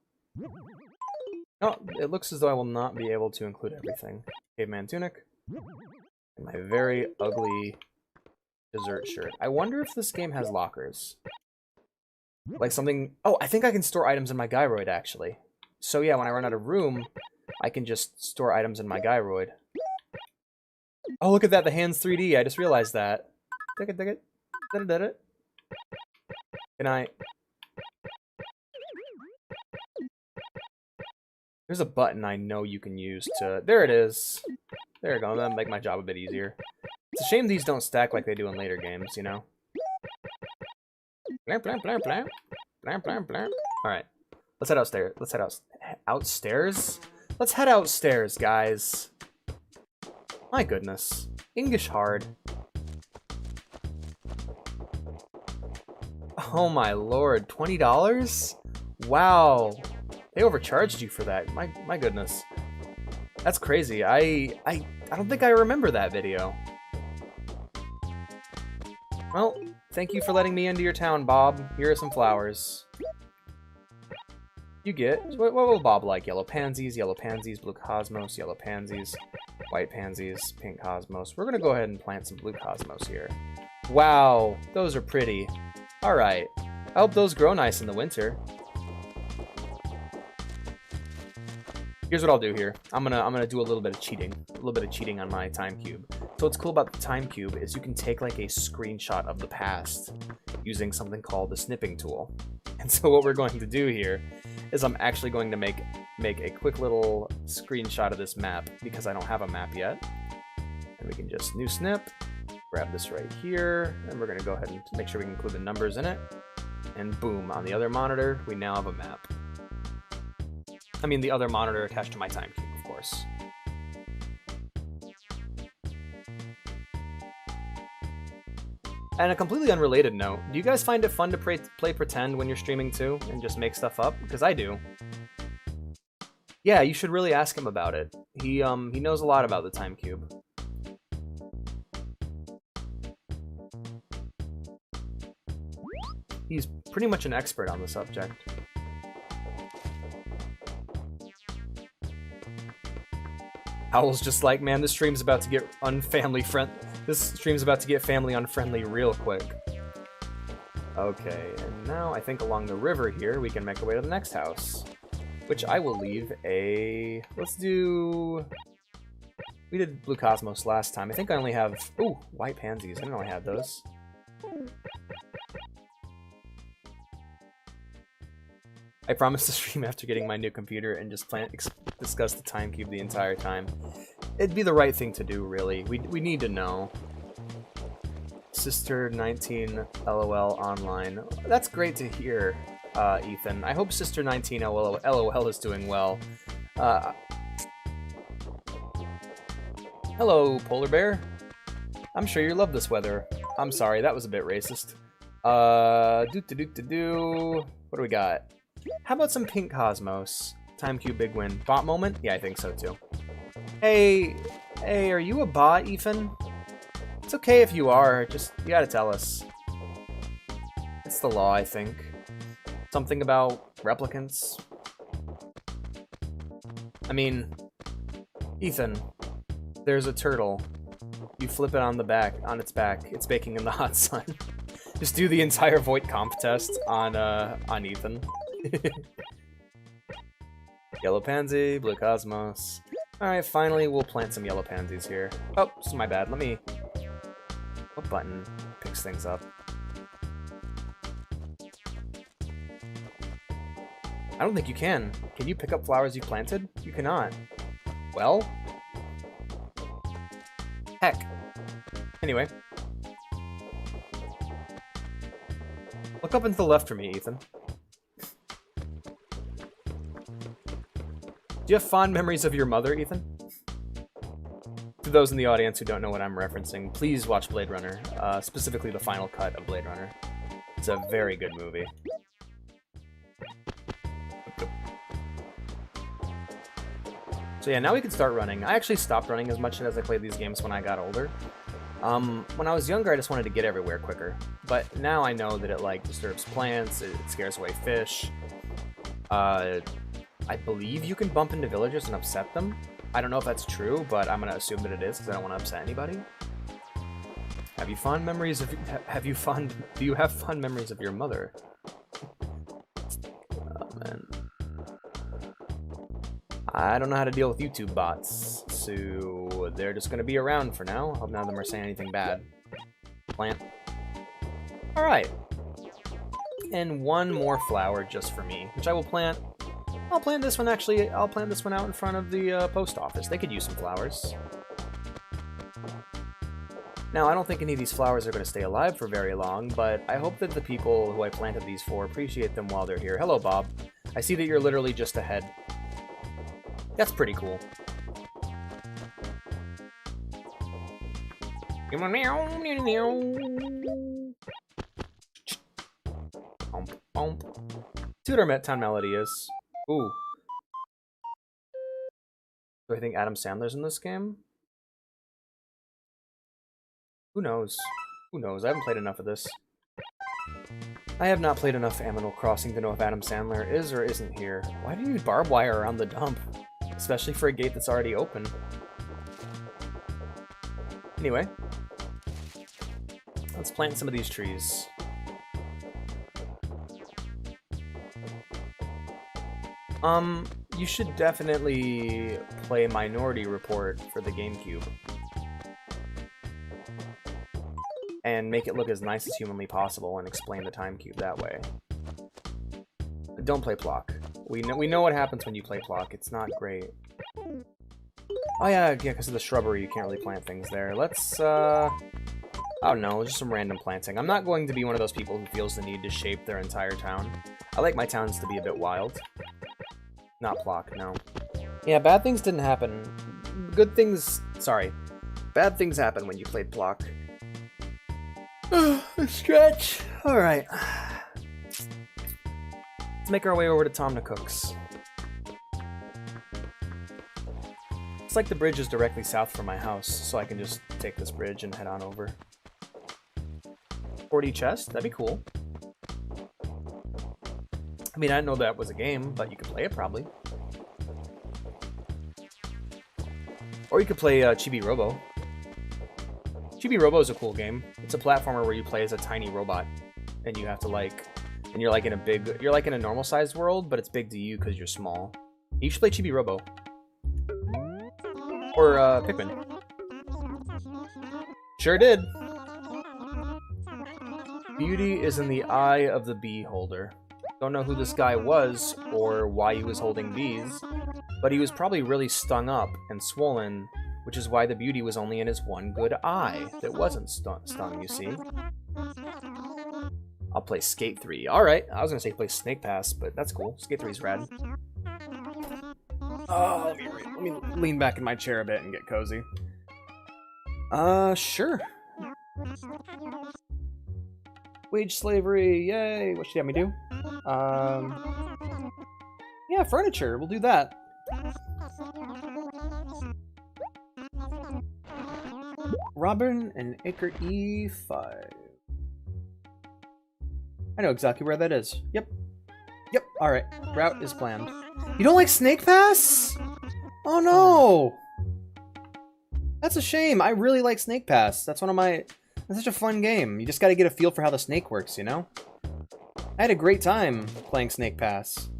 Oh, it looks as though I will not be able to include everything. Caveman tunic. And my very ugly dessert shirt. I wonder if this game has lockers. Like something... Oh, I think I can store items in my gyroid, actually. So yeah, when I run out of room, I can just store items in my gyroid. Oh, look at that, the hands 3D. I just realized that. Dig it, dig it. Did it. Can I... There's a button I know you can use to... There it is. There we go. That'll make my job a bit easier. It's a shame these don't stack like they do in later games, you know? Blam, blam, blam, blam. Blam, blam, blam. Alright. Let's head outstairs. Let's head outstairs? Let's head outstairs, guys. My goodness. English hard. Oh my lord. $20? Wow. They overcharged you for that. My goodness. That's crazy. I don't think I remember that video. Well, thank you for letting me into your town, Bob. Here are some flowers. You get... What will Bob like? Yellow pansies, blue cosmos, yellow pansies, white pansies, pink cosmos. We're gonna go ahead and plant some blue cosmos here. Wow, those are pretty. Alright. I hope those grow nice in the winter. Here's what I'll do here. I'm gonna do a little bit of cheating. A little bit of cheating on my time cube. So what's cool about the time cube is you can take like a screenshot of the past using something called the snipping tool. And so what we're going to do here is I'm actually going to make a quick little screenshot of this map because I don't have a map yet. And we can just new snip, grab this right here, and we're gonna go ahead and make sure we can include the numbers in it. And boom, on the other monitor, we now have a map. I mean, the other monitor attached to my time cube, of course. And a completely unrelated note, do you guys find it fun to play pretend when you're streaming too, and just make stuff up? Because I do. Yeah, you should really ask him about it. He knows a lot about the time cube. He's pretty much an expert on the subject. Owl's just like, man, this stream's about to get This stream's about to get family unfriendly real quick. Okay, and now I think along the river here, we can make our way to the next house. Which I will leave a... Let's do... We did blue cosmos last time. I think I only have... Ooh, white pansies. I didn't know I had those. I promise to stream after getting my new computer and just discuss the time cube the entire time. It'd be the right thing to do, really. We need to know. Sister 19 LOL online. That's great to hear, Ethan. I hope Sister 19 LOL is doing well. Hello, Polar Bear. I'm sure you love this weather. I'm sorry, that was a bit racist. What do we got? How about some pink cosmos? Time cube big win. Bot moment? Yeah, I think so too. Hey, are you a bot, Ethan? It's okay if you are, just, you gotta tell us. It's the law, I think. Something about replicants. I mean, Ethan, there's a turtle. You flip it on its back, it's baking in the hot sun. Just do the entire Voight comp test on Ethan. Yellow pansy, blue cosmos. Alright, finally we'll plant some yellow pansies here. Oh, this is my bad. Let me... What button picks things up? I don't think you can. Can you pick up flowers you planted? You cannot. Well? Heck. Anyway. Look up and to the left for me, Ethan. Do you have fond memories of your mother, Ethan? To those in the audience who don't know what I'm referencing, please watch Blade Runner, specifically the final cut of Blade Runner. It's a very good movie. So yeah, now we can start running. I actually stopped running as much as I played these games when I got older. When I was younger, I just wanted to get everywhere quicker. But now I know that it, like, disturbs plants, it scares away fish. I believe you can bump into villagers and upset them. I don't know if that's true, but I'm gonna assume that it is because I don't want to upset anybody. Have you fond memories of... Do you have fond memories of your mother? Oh, man. I don't know how to deal with YouTube bots, so they're just gonna be around for now. I hope none of them are saying anything bad. Plant. Alright. And one more flower just for me, which I will plant. I'll plant this one, actually. I'll plant this one out in front of the post office. They could use some flowers. Now, I don't think any of these flowers are going to stay alive for very long, but I hope that the people who I planted these for appreciate them while they're here. Hello, Bob. I see that you're literally just ahead. That's pretty cool. See what our town melody is. Ooh. Do I think Adam Sandler's in this game? Who knows? Who knows? I haven't played enough of this. I have not played enough Animal Crossing to know if Adam Sandler is or isn't here. Why do you need barbed wire around the dump? Especially for a gate that's already open. Anyway. Let's plant some of these trees. You should definitely play Minority Report for the GameCube. And make it look as nice as humanly possible and explain the time cube that way. But don't play Plock. We know what happens when you play Plock. It's not great. Oh yeah, because of the shrubbery, you can't really plant things there. Let's, I don't know, just some random planting. I'm not going to be one of those people who feels the need to shape their entire town. I like my towns to be a bit wild. Not Plock, no. Yeah, bad things didn't happen. Good things... Sorry. Bad things happen when you played Plock. Stretch. Alright. Let's make our way over to Tom Nook's. It's like the bridge is directly south from my house, so I can just take this bridge and head on over. 40 chest? That'd be cool. I mean, I didn't know that was a game, but you could play it probably. Or you could play Chibi Robo. Chibi Robo is a cool game. It's a platformer where you play as a tiny robot, and you have to and you're like in a normal sized world, but it's big to you because you're small. You should play Chibi Robo. Or Pikmin. Sure did. Beauty is in the eye of the beholder. Don't know who this guy was or why he was holding bees, but he was probably really stung up and swollen, which is why the beauty was only in his one good eye that wasn't stung, you see. I'll play Skate 3. Alright, I was gonna say play Snake Pass, but that's cool. Skate 3's rad. Oh, let me lean back in my chair a bit and get cozy. Sure. Wage slavery, yay! What should you have me do? Yeah, furniture, we'll do that. Robin and Acre E5. I know exactly where that is. Yep. Yep, alright. Route is planned. You don't like Snake Pass? Oh no! That's a shame. I really like Snake Pass. That's such a fun game. You just gotta get a feel for how the snake works, you know? I had a great time playing Snake Pass.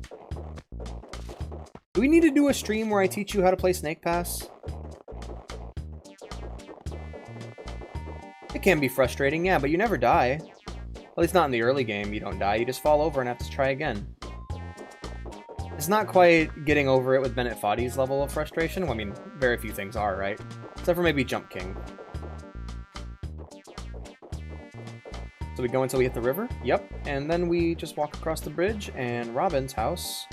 Do we need to do a stream where I teach you how to play Snake Pass? It can be frustrating, yeah, but you never die. At least not in the early game, you don't die. You just fall over and have to try again. It's not quite getting over it with Bennett Foddy's level of frustration. Well, I mean, very few things are, right? Except for maybe Jump King. So we go until we hit the river? Yep. And then we just walk across the bridge, and Robin's house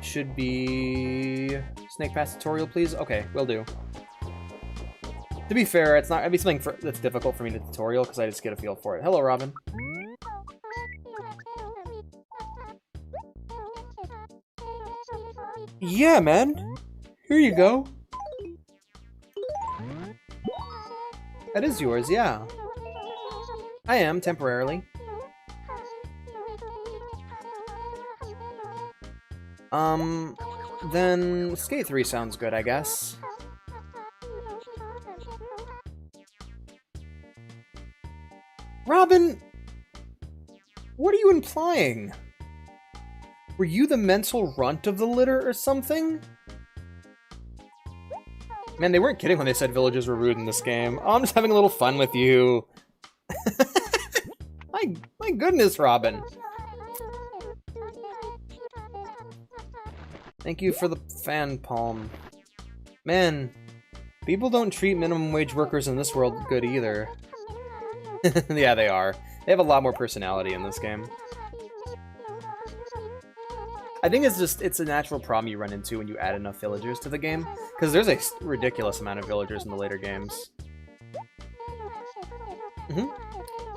should be... Snake Pass tutorial, please? Okay, will do. To be fair, it'd be something that's difficult for me to tutorial, because I just get a feel for it. Hello, Robin. Yeah, man. Here you go. That is yours, yeah. I am, temporarily. Then Skate 3 sounds good, I guess. Robin! What are you implying? Were you the mental runt of the litter or something? Man, they weren't kidding when they said villagers were rude in this game. Oh, I'm just having a little fun with you. My goodness, Robin. Thank you for the fan palm. Man, people don't treat minimum wage workers in this world good either. Yeah, they are. They have a lot more personality in this game. I think it's a natural problem you run into when you add enough villagers to the game, because there's a ridiculous amount of villagers in the later games.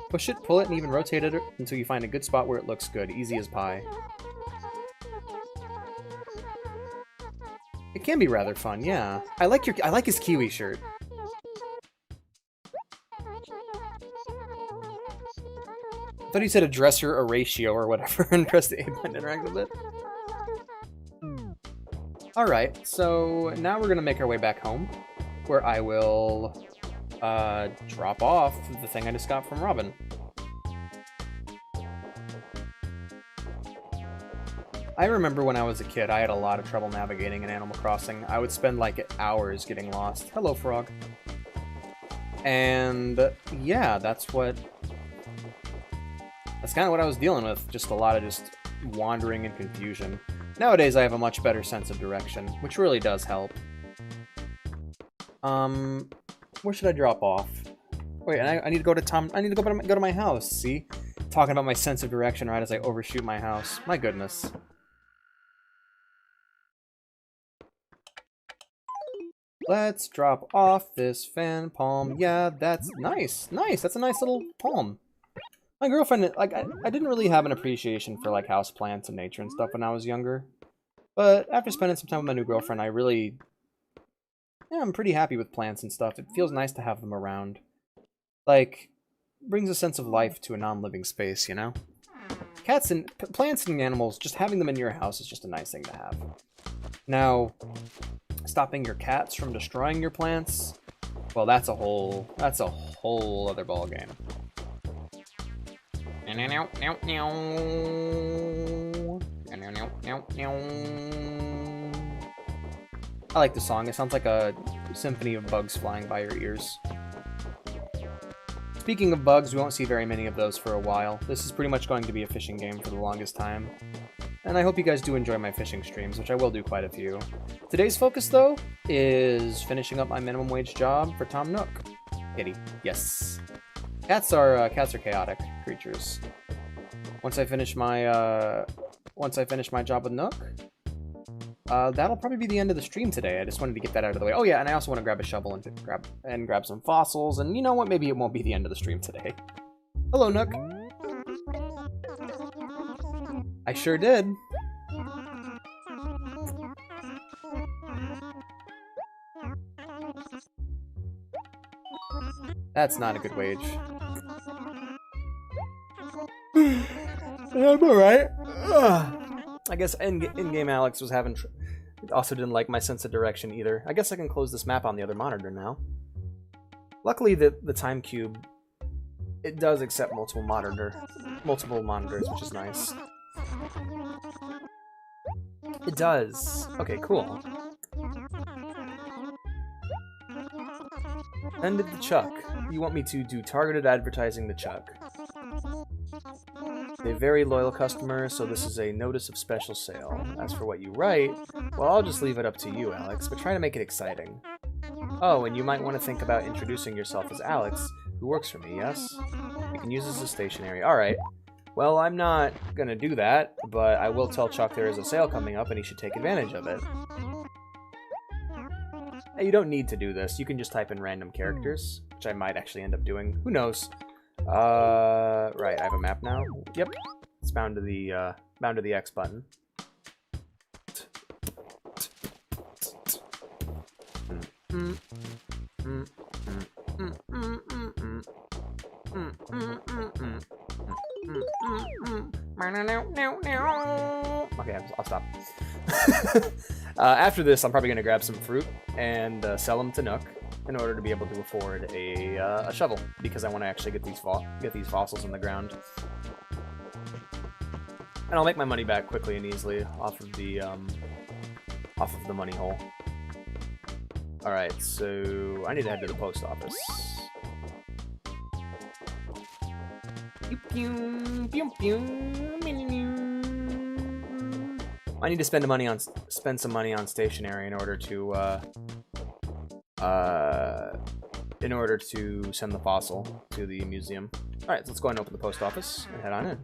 Push it, pull it, and even rotate it until you find a good spot where it looks good. Easy as pie. It can be rather fun, yeah. I like his kiwi shirt. I thought he said a dresser, a ratio, or whatever, and press the A button to interact with it. Alright, so now we're gonna make our way back home, where I will drop off the thing I just got from Robin. I remember when I was a kid, I had a lot of trouble navigating in Animal Crossing. I would spend like hours getting lost. Hello, frog. And yeah, that's kind of what I was dealing with. Just a lot of just wandering and confusion. Nowadays, I have a much better sense of direction, which really does help. Where should I drop off? Wait, I need to go to Tom. I need to go to my house. See, talking about my sense of direction right as I overshoot my house. My goodness. Let's drop off this fan palm. Yeah, that's nice. Nice. That's a nice little palm. My girlfriend, like, I didn't really have an appreciation for, like, house plants and nature and stuff when I was younger. But after spending some time with my new girlfriend, I'm pretty happy with plants and stuff. It feels nice to have them around. Like, brings a sense of life to a non-living space, you know? Cats and plants and animals, just having them in your house is just a nice thing to have. Now, stopping your cats from destroying your plants, well, that's a whole other ball game. I like the song. It sounds like a symphony of bugs flying by your ears. Speaking of bugs, we won't see very many of those for a while. This is pretty much going to be a fishing game for the longest time. And I hope you guys do enjoy my fishing streams, which I will do quite a few. Today's focus, though, is finishing up my minimum wage job for Tom Nook. Kitty. Yes. Cats are chaotic creatures. Once I finish my job with Nook, that'll probably be the end of the stream today. I just wanted to get that out of the way. Oh yeah, and I also want to grab a shovel and grab some fossils. And you know what? Maybe it won't be the end of the stream today. Hello, Nook. I sure did. That's not a good wage. I'm alright. I guess in-game Alex was having... also didn't like my sense of direction either. I guess I can close this map on the other monitor now. Luckily, the time cube, it does accept multiple monitors, which is nice. It does. Okay, cool. Ended the Chuck. You want me to do targeted advertising to Chuck. A very loyal customer, so this is a notice of special sale. As for what you write, well, I'll just leave it up to you, Alex, but try to make it exciting. Oh, and you might want to think about introducing yourself as Alex, who works for me, yes? You can use this as stationery. Alright. Well, I'm not gonna do that, but I will tell Chuck there is a sale coming up and he should take advantage of it. Hey, you don't need to do this. You can just type in random characters, which I might actually end up doing. Who knows? Right, I have a map now. Yep. It's bound to the X button. Okay, I'll stop. After this, I'm probably going to grab some fruit and sell them to Nook in order to be able to afford a shovel, because I want to actually get these fossils in the ground. And I'll make my money back quickly and easily off of the money hole. All right, so I need to head to the post office. I need to spend some money on stationery in order to send the fossil to the museum. All right, so let's go ahead and open the post office and head on in.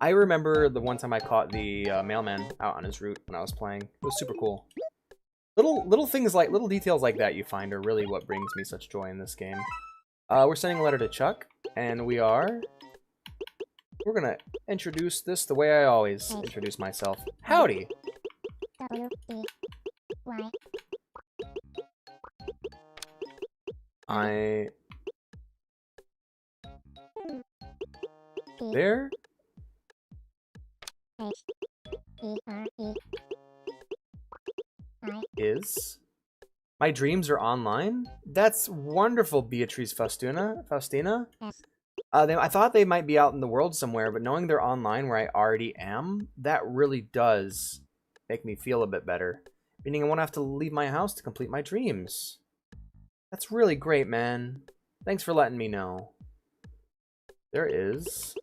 I remember the one time I caught the mailman out on his route when I was playing. It was super cool. Little details like that you find are really what brings me such joy in this game. We're sending a letter to Chuck, and we're gonna introduce this the way I always introduce myself. Howdy! I... There is... My dreams are online? That's wonderful, Beatrice Faustina. I thought they might be out in the world somewhere, but knowing they're online where I already am, that really does make me feel a bit better. Meaning I won't have to leave my house to complete my dreams. That's really great, man. Thanks for letting me know. There is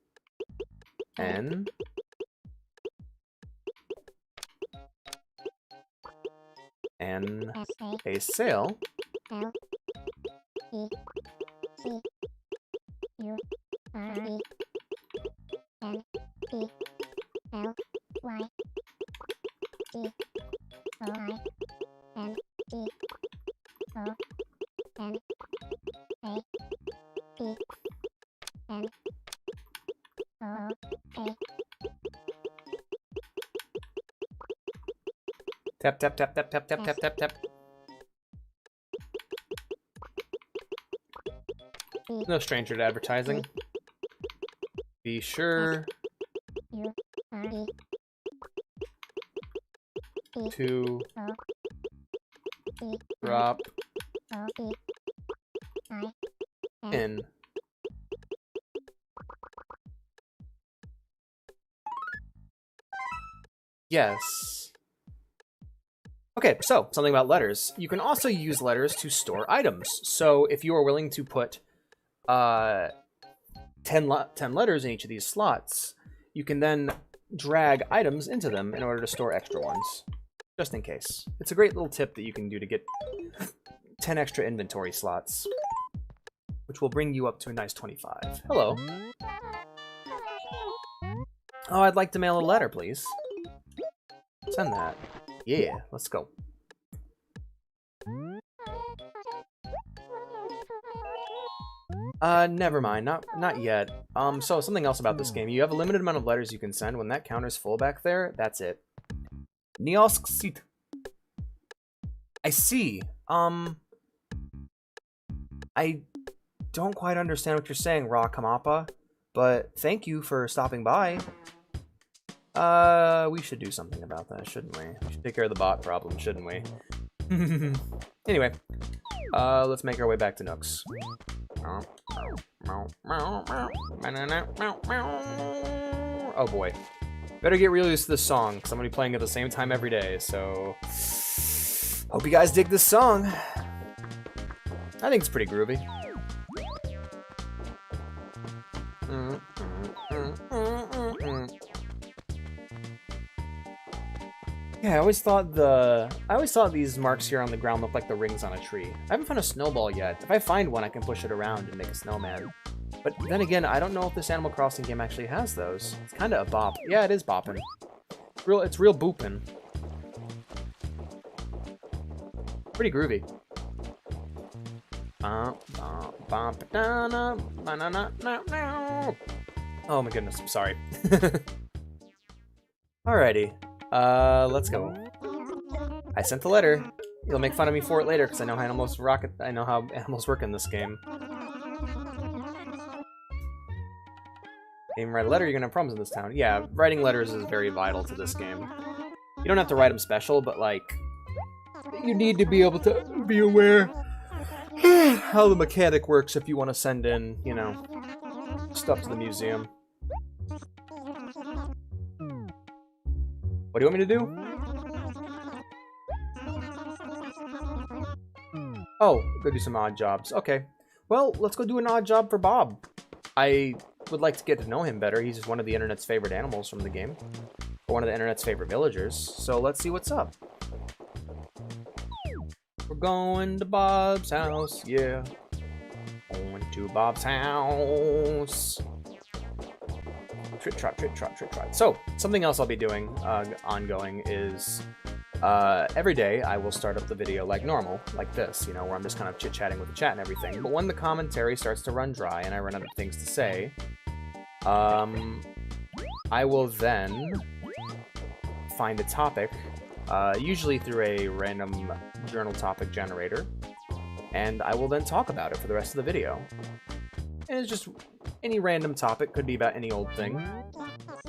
a sale tap tap tap tap tap tap tap tap tap. No stranger to advertising. Be sure to drop in. Yes. Okay, so something about letters. You can also use letters to store items. So if you are willing to put 10 letters in each of these slots, you can then drag items into them in order to store extra ones, just in case. It's a great little tip that you can do to get 10 extra inventory slots, which will bring you up to a nice 25. Hello. Oh, I'd like to mail a letter, please. Send that. Yeah, let's go. Never mind. Not yet. So something else about this game. You have a limited amount of letters you can send. When that counter's full back there, that's it. Neosksit. I see. I don't quite understand what you're saying, Ra Kamapa, but thank you for stopping by. We should do something about that, shouldn't we? We should take care of the bot problem, shouldn't we? Anyway, let's make our way back to Nooks. Oh boy. Better get real used to this song, because I'm going to be playing it at the same time every day, so... Hope you guys dig this song. I think it's pretty groovy. Yeah, I always thought these marks here on the ground look like the rings on a tree. I haven't found a snowball yet. If I find one, I can push it around and make a snowman. But then again, I don't know if this Animal Crossing game actually has those. It's kind of a bop. Yeah, it is bopping. It's real booping. Pretty groovy. Oh my goodness, I'm sorry. Alrighty. Let's go. I sent the letter. You'll make fun of me for it later because I know how animals work in this game. Even write a letter, you're gonna have problems in this town. Yeah, writing letters is very vital to this game. You don't have to write them special, but like, you need to be able to be aware how the mechanic works if you want to send in, you know, stuff to the museum. What do you want me to do? Oh, go do some odd jobs. Okay. Well, let's go do an odd job for Bob. I would like to get to know him better. He's just one of the internet's favorite animals from the game. Or one of the internet's favorite villagers. So let's see what's up. We're going to Bob's house, yeah. Going to Bob's house. Trit trot, trit trot, trit trot. So, something else I'll be doing ongoing is every day I will start up the video like normal, like this, you know, where I'm just kind of chit-chatting with the chat and everything. But when the commentary starts to run dry and I run out of things to say, I will then find a topic usually through a random journal topic generator, and I will then talk about it for the rest of the video. And it's just any random topic, could be about any old thing,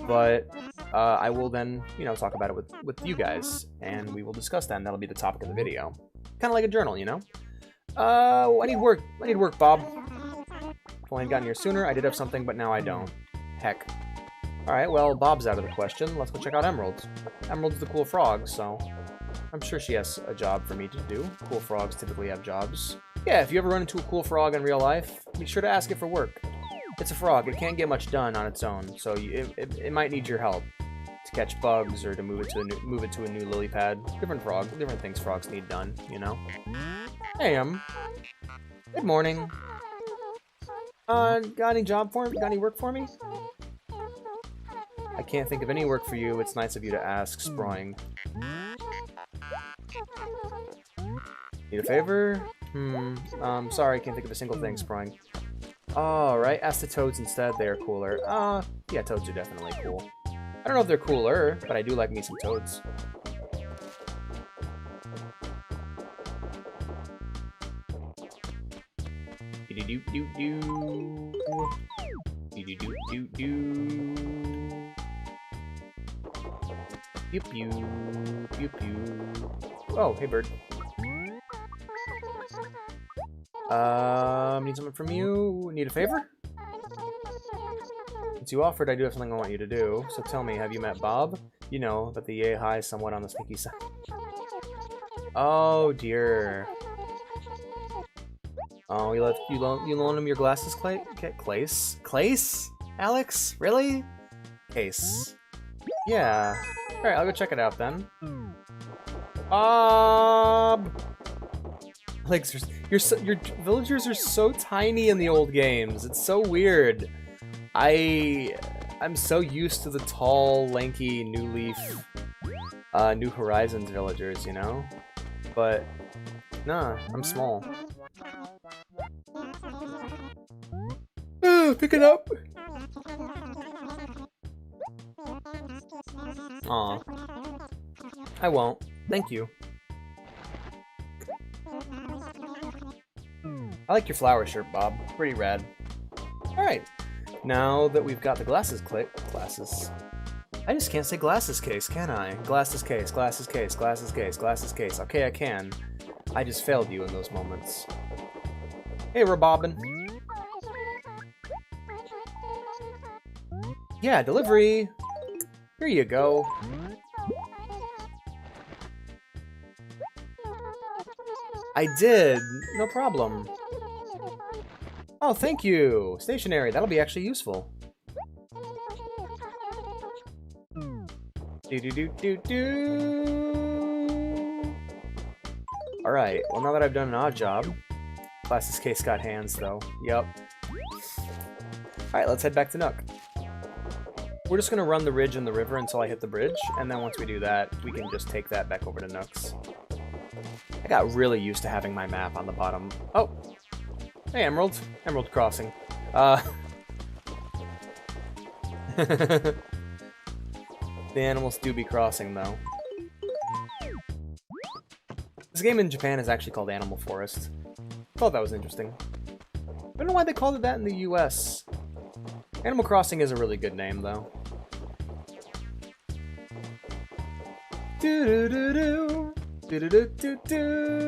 but I will then, you know, talk about it with you guys, and we will discuss that, and that'll be the topic of the video. Kind of like a journal, you know? I need work. I need work, Bob. If only I'd gotten here sooner, I did have something, but now I don't. Heck. Alright, well, Bob's out of the question. Let's go check out Emerald. Emerald's the cool frog, so I'm sure she has a job for me to do. Cool frogs typically have jobs. Yeah, if you ever run into a cool frog in real life, be sure to ask it for work. It's a frog. It can't get much done on its own, so it might need your help to catch bugs or to move it to a new lily pad. Different things frogs need done, you know? Hey, good morning. Got any work for me? I can't think of any work for you. It's nice of you to ask, Sproing. Need a favor? Sorry, I can't think of a single thing, Sproing. Alright, ask the toads instead. They are cooler. Yeah, toads are definitely cool. I don't know if they're cooler, but I do like me some toads. Pew pew pew pew. Oh, hey bird. Need something from you. Need a favor? Since you offered, I do have something I want you to do. So tell me, have you met Bob? You know that the yay high is somewhat on the sneaky side. Oh dear. Oh, you loan him your glasses, Clace? Alex? Really? Case. Yeah. Alright, I'll go check it out then. Bob! Like, your villagers are so tiny in the old games. It's so weird. I'm so used to the tall, lanky, New Leaf, New Horizons villagers, you know? But, nah, I'm small. Pick it up! Aw. I won't. Thank you. I like your flower shirt, Bob. Pretty rad. Alright. Now that we've got the glasses. I just can't say glasses case, can I? Glasses case. Okay, I can. I just failed you in those moments. Hey, we're bobbing. Yeah, delivery. Here you go. I did. No problem. Oh, thank you. Stationery. That'll be actually useful. Alright, well now that I've done an odd job. Glasses case got hands, though. Yep. Alright, let's head back to Nook. We're just gonna run the ridge and the river until I hit the bridge, and then once we do that, we can just take that back over to Nook's. I got really used to having my map on the bottom. Oh! Hey, Emerald. Emerald Crossing. The animals do be crossing, though. This game in Japan is actually called Animal Forest. Thought that was interesting. I don't know why they called it that in the US. Animal Crossing is a really good name, though. Do-do-do-do. Do-do-do-do-do.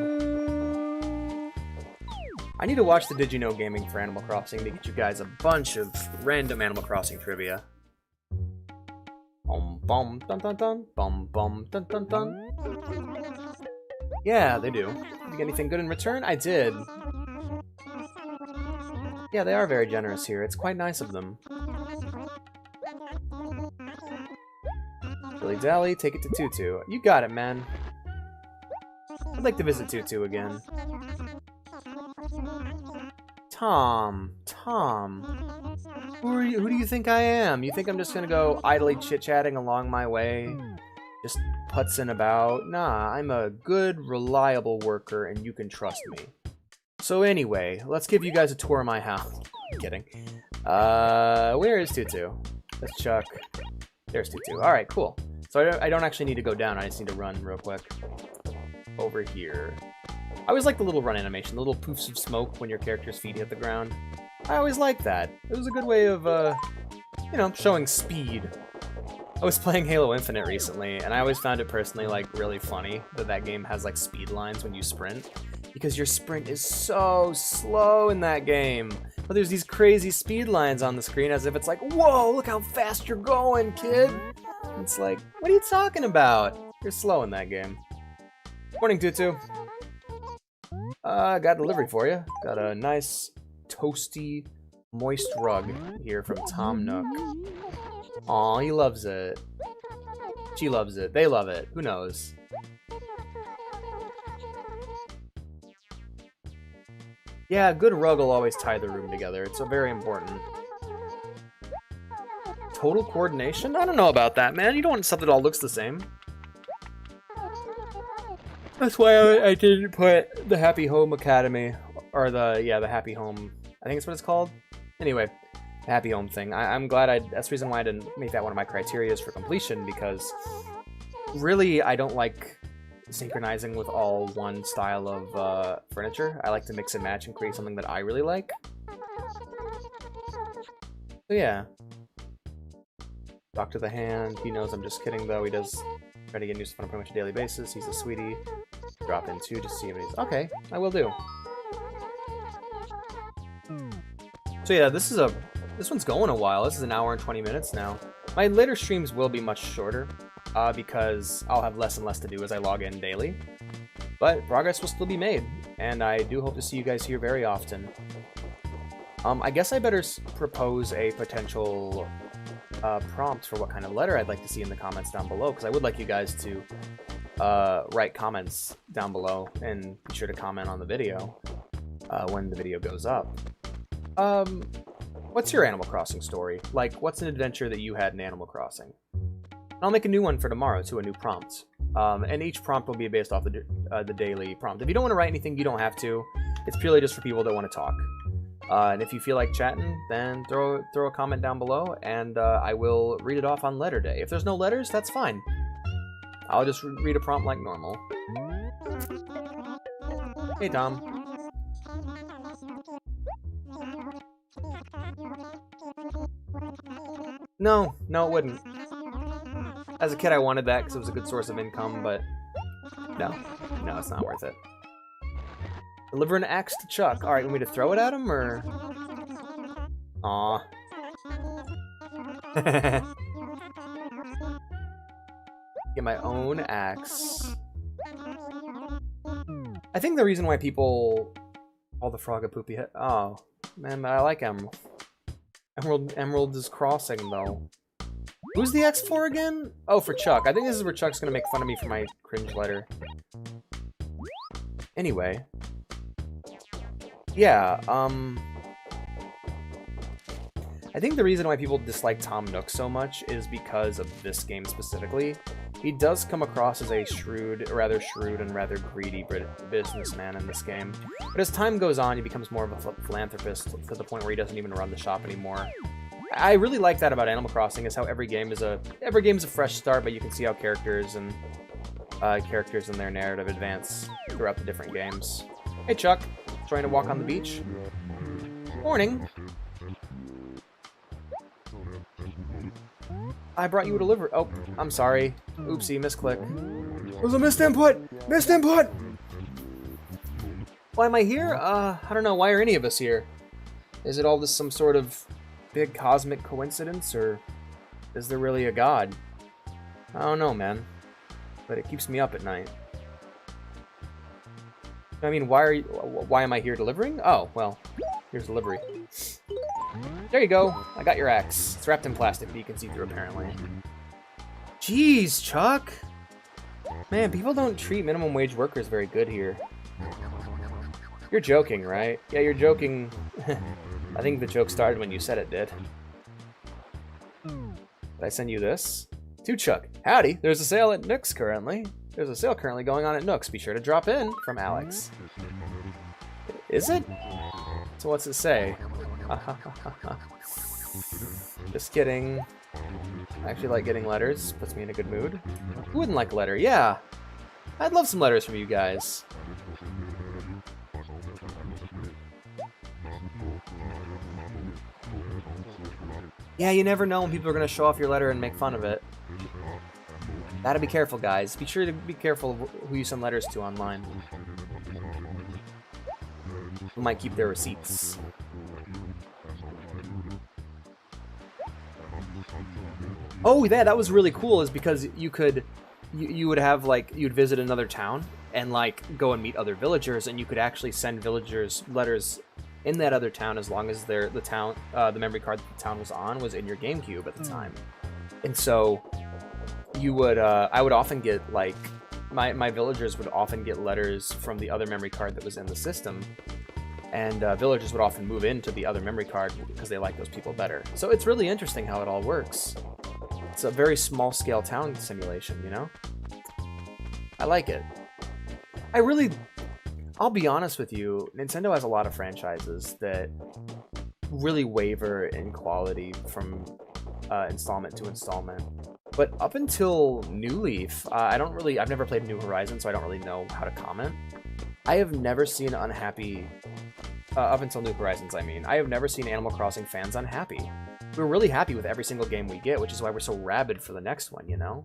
I need to watch the Did You Know Gaming for Animal Crossing to get you guys a bunch of random Animal Crossing trivia. Bum bum dun dun dun. Bum bum dun dun dun. Yeah, they do. Did you get anything good in return? I did. Yeah, they are very generous here. It's quite nice of them. Dilly Dally, take it to Tutu. You got it, man. I'd like to visit Tutu again. Tom. Who do you think I am? You think I'm just gonna go idly chit-chatting along my way? Just putzing about? Nah, I'm a good, reliable worker, and you can trust me. So anyway, let's give you guys a tour of my house. I'm kidding. Where is Tutu? Let's chuck. There's Tutu. Alright, cool. So I don't actually need to go down. I just need to run real quick over here. I always like the little run animation, the little poofs of smoke when your character's feet hit the ground. I always like that. It was a good way of, you know, showing speed. I was playing Halo Infinite recently, and I always found it personally, like, really funny that that game has, like, speed lines when you sprint. Because your sprint is so slow in that game. But there's these crazy speed lines on the screen as if it's like, whoa, look how fast you're going, kid. It's like, what are you talking about? You're slow in that game. Morning, Tutu. Got delivery for you. Got a nice, toasty, moist rug here from Tom Nook. Aw, he loves it. She loves it. They love it. Who knows? Yeah, a good rug will always tie the room together. It's very important. Total coordination? I don't know about that, man. You don't want stuff that all looks the same. That's why I didn't put the Happy Home Academy, or the Happy Home, I think that's what it's called. Anyway, the Happy Home thing. I'm glad that's the reason why I didn't make that one of my criterias for completion, because really I don't like synchronizing with all one style of furniture. I like to mix and match and create something that I really like. So yeah. Doctor the Hand, he knows I'm just kidding though. He does try to get new stuff on a pretty much a daily basis. He's a sweetie. Drop in too to see if he's okay. I will do. So yeah, this one's going a while. This is an hour and 20 minutes now. My later streams will be much shorter because I'll have less and less to do as I log in daily. But progress will still be made, and I do hope to see you guys here very often. I guess I better propose a potential prompt for what kind of letter I'd like to see in the comments down below, because I would like you guys to write comments down below and be sure to comment on the video when the video goes up. What's your Animal Crossing story? Like, what's an adventure that you had in Animal Crossing? And I'll make a new one for tomorrow too, a new prompt. And each prompt will be based off the daily prompt. If you don't want to write anything, you don't have to. It's purely just for people that want to talk. And if you feel like chatting, then throw a comment down below, and I will read it off on letter day. If there's no letters, that's fine. I'll just read a prompt like normal. Hey, Tom. No, it wouldn't. As a kid, I wanted that because it was a good source of income, but no, it's not worth it. Deliver an axe to Chuck. Alright, want me to throw it at him, or...? Aw. Get my own axe. I think the reason why people call the frog a poopy head... Oh, man, I like Emerald. Emerald is crossing, though. Who's the X for again? Oh, for Chuck. I think this is where Chuck's gonna make fun of me for my cringe letter. Anyway. Yeah, I think the reason why people dislike Tom Nook so much is because of this game specifically. He does come across as a rather shrewd and rather greedy businessman in this game. But as time goes on, he becomes more of a philanthropist to the point where he doesn't even run the shop anymore. I really like that about Animal Crossing, is how every game is a fresh start, but you can see how characters and their narrative advance throughout the different games. Hey, Chuck. Trying to walk on the beach? Morning. I brought you a delivery. Oh, I'm sorry. Oopsie, misclick. It was a missed input! Missed input! Why am I here? I don't know. Why are any of us here? Is it all just some sort of big cosmic coincidence, or is there really a god? I don't know, man. But it keeps me up at night. I mean, why am I here delivering? Oh, well, here's delivery. There you go. I got your axe. It's wrapped in plastic, but you can see through, apparently. Jeez, Chuck! Man, people don't treat minimum wage workers very good here. You're joking, right? Yeah, you're joking. I think the joke started when you said it did. Did I send you this? To Chuck. Howdy, there's a sale at Nook's currently. There's a sale currently going on at Nook's. Be sure to drop in, from Alex. Is it? So what's it say? Just kidding. I actually like getting letters. Puts me in a good mood. Who wouldn't like a letter? Yeah. I'd love some letters from you guys. Yeah, you never know when people are going to show off your letter and make fun of it. Gotta be careful, guys. Be sure to be careful who you send letters to online. People might keep their receipts. Oh, yeah, that was really cool, is because you could... You would have, like, you'd visit another town and, like, go and meet other villagers, and you could actually send villagers letters in that other town as long as the memory card that the town was on was in your GameCube at the time. And so you would, I would often get, like, my villagers would often get letters from the other memory card that was in the system, and villagers would often move into the other memory card because they like those people better. So it's really interesting how it all works. It's a very small-scale town simulation, you know? I like it. I'll be honest with you, Nintendo has a lot of franchises that really waver in quality from installment to installment. But up until New Leaf, I've never played New Horizons, so I don't really know how to comment. I have never seen unhappy, up until New Horizons, I mean, I have never seen Animal Crossing fans unhappy. We're really happy with every single game we get, which is why we're so rabid for the next one, you know?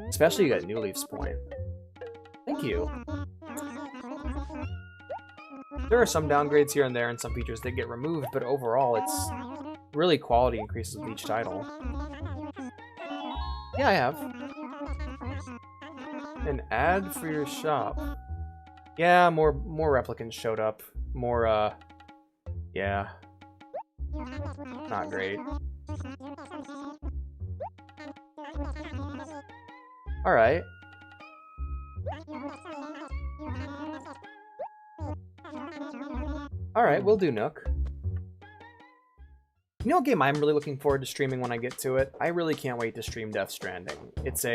Especially at New Leaf's point. Thank you. There are some downgrades here and there and some features that get removed, but overall it's really quality increases with each title. Yeah, I have. An ad for your shop. Yeah, more replicants showed up. More, yeah. Not great. Alright. Alright, we'll do Nook. You know what game I'm really looking forward to streaming when I get to it? I really can't wait to stream Death Stranding. It's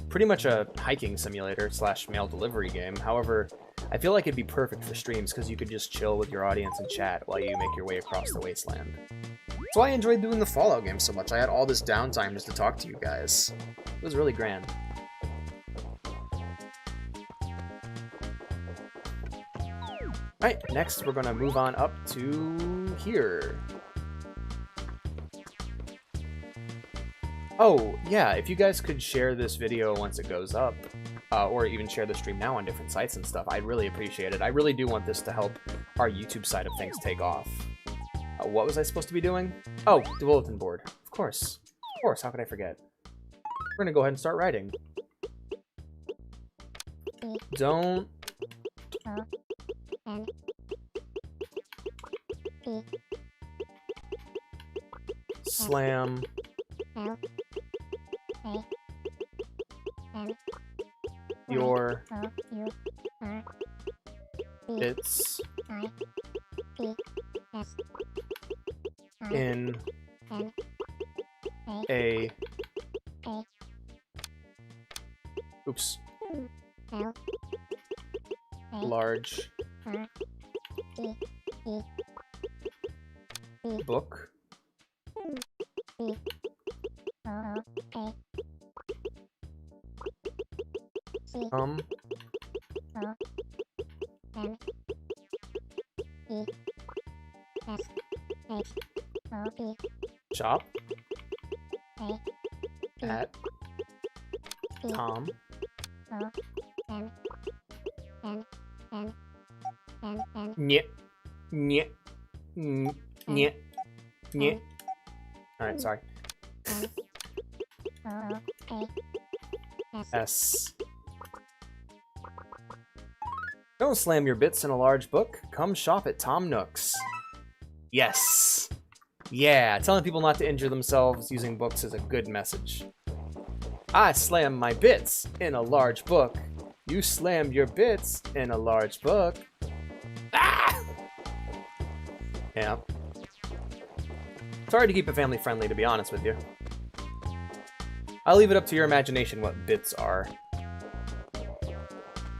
pretty much a hiking simulator / mail delivery game. However, I feel like it'd be perfect for streams because you could just chill with your audience and chat while you make your way across the wasteland. So I enjoyed doing the Fallout game so much. I had all this downtime just to talk to you guys. It was really grand. Alright, next we're gonna move on up to here. Oh, yeah, if you guys could share this video once it goes up, or even share the stream now on different sites and stuff, I'd really appreciate it. I really do want this to help our YouTube side of things take off. What was I supposed to be doing? Oh, the bulletin board. Of course. Of course, how could I forget? We're gonna go ahead and start writing. Don't... slam... your... bits... in... a... oops. Large... book... shop at Tom Nyeh. Nyeh. Nyeh. Nyeh. Alright, sorry. S. Don't slam your bits in a large book. Come shop at Tom Nook's. Yes. Yeah, telling people not to injure themselves using books is a good message. I slammed my bits in a large book. You slammed your bits in a large book. Ah! Yeah. It's hard to keep it family friendly, to be honest with you. I'll leave it up to your imagination what bits are.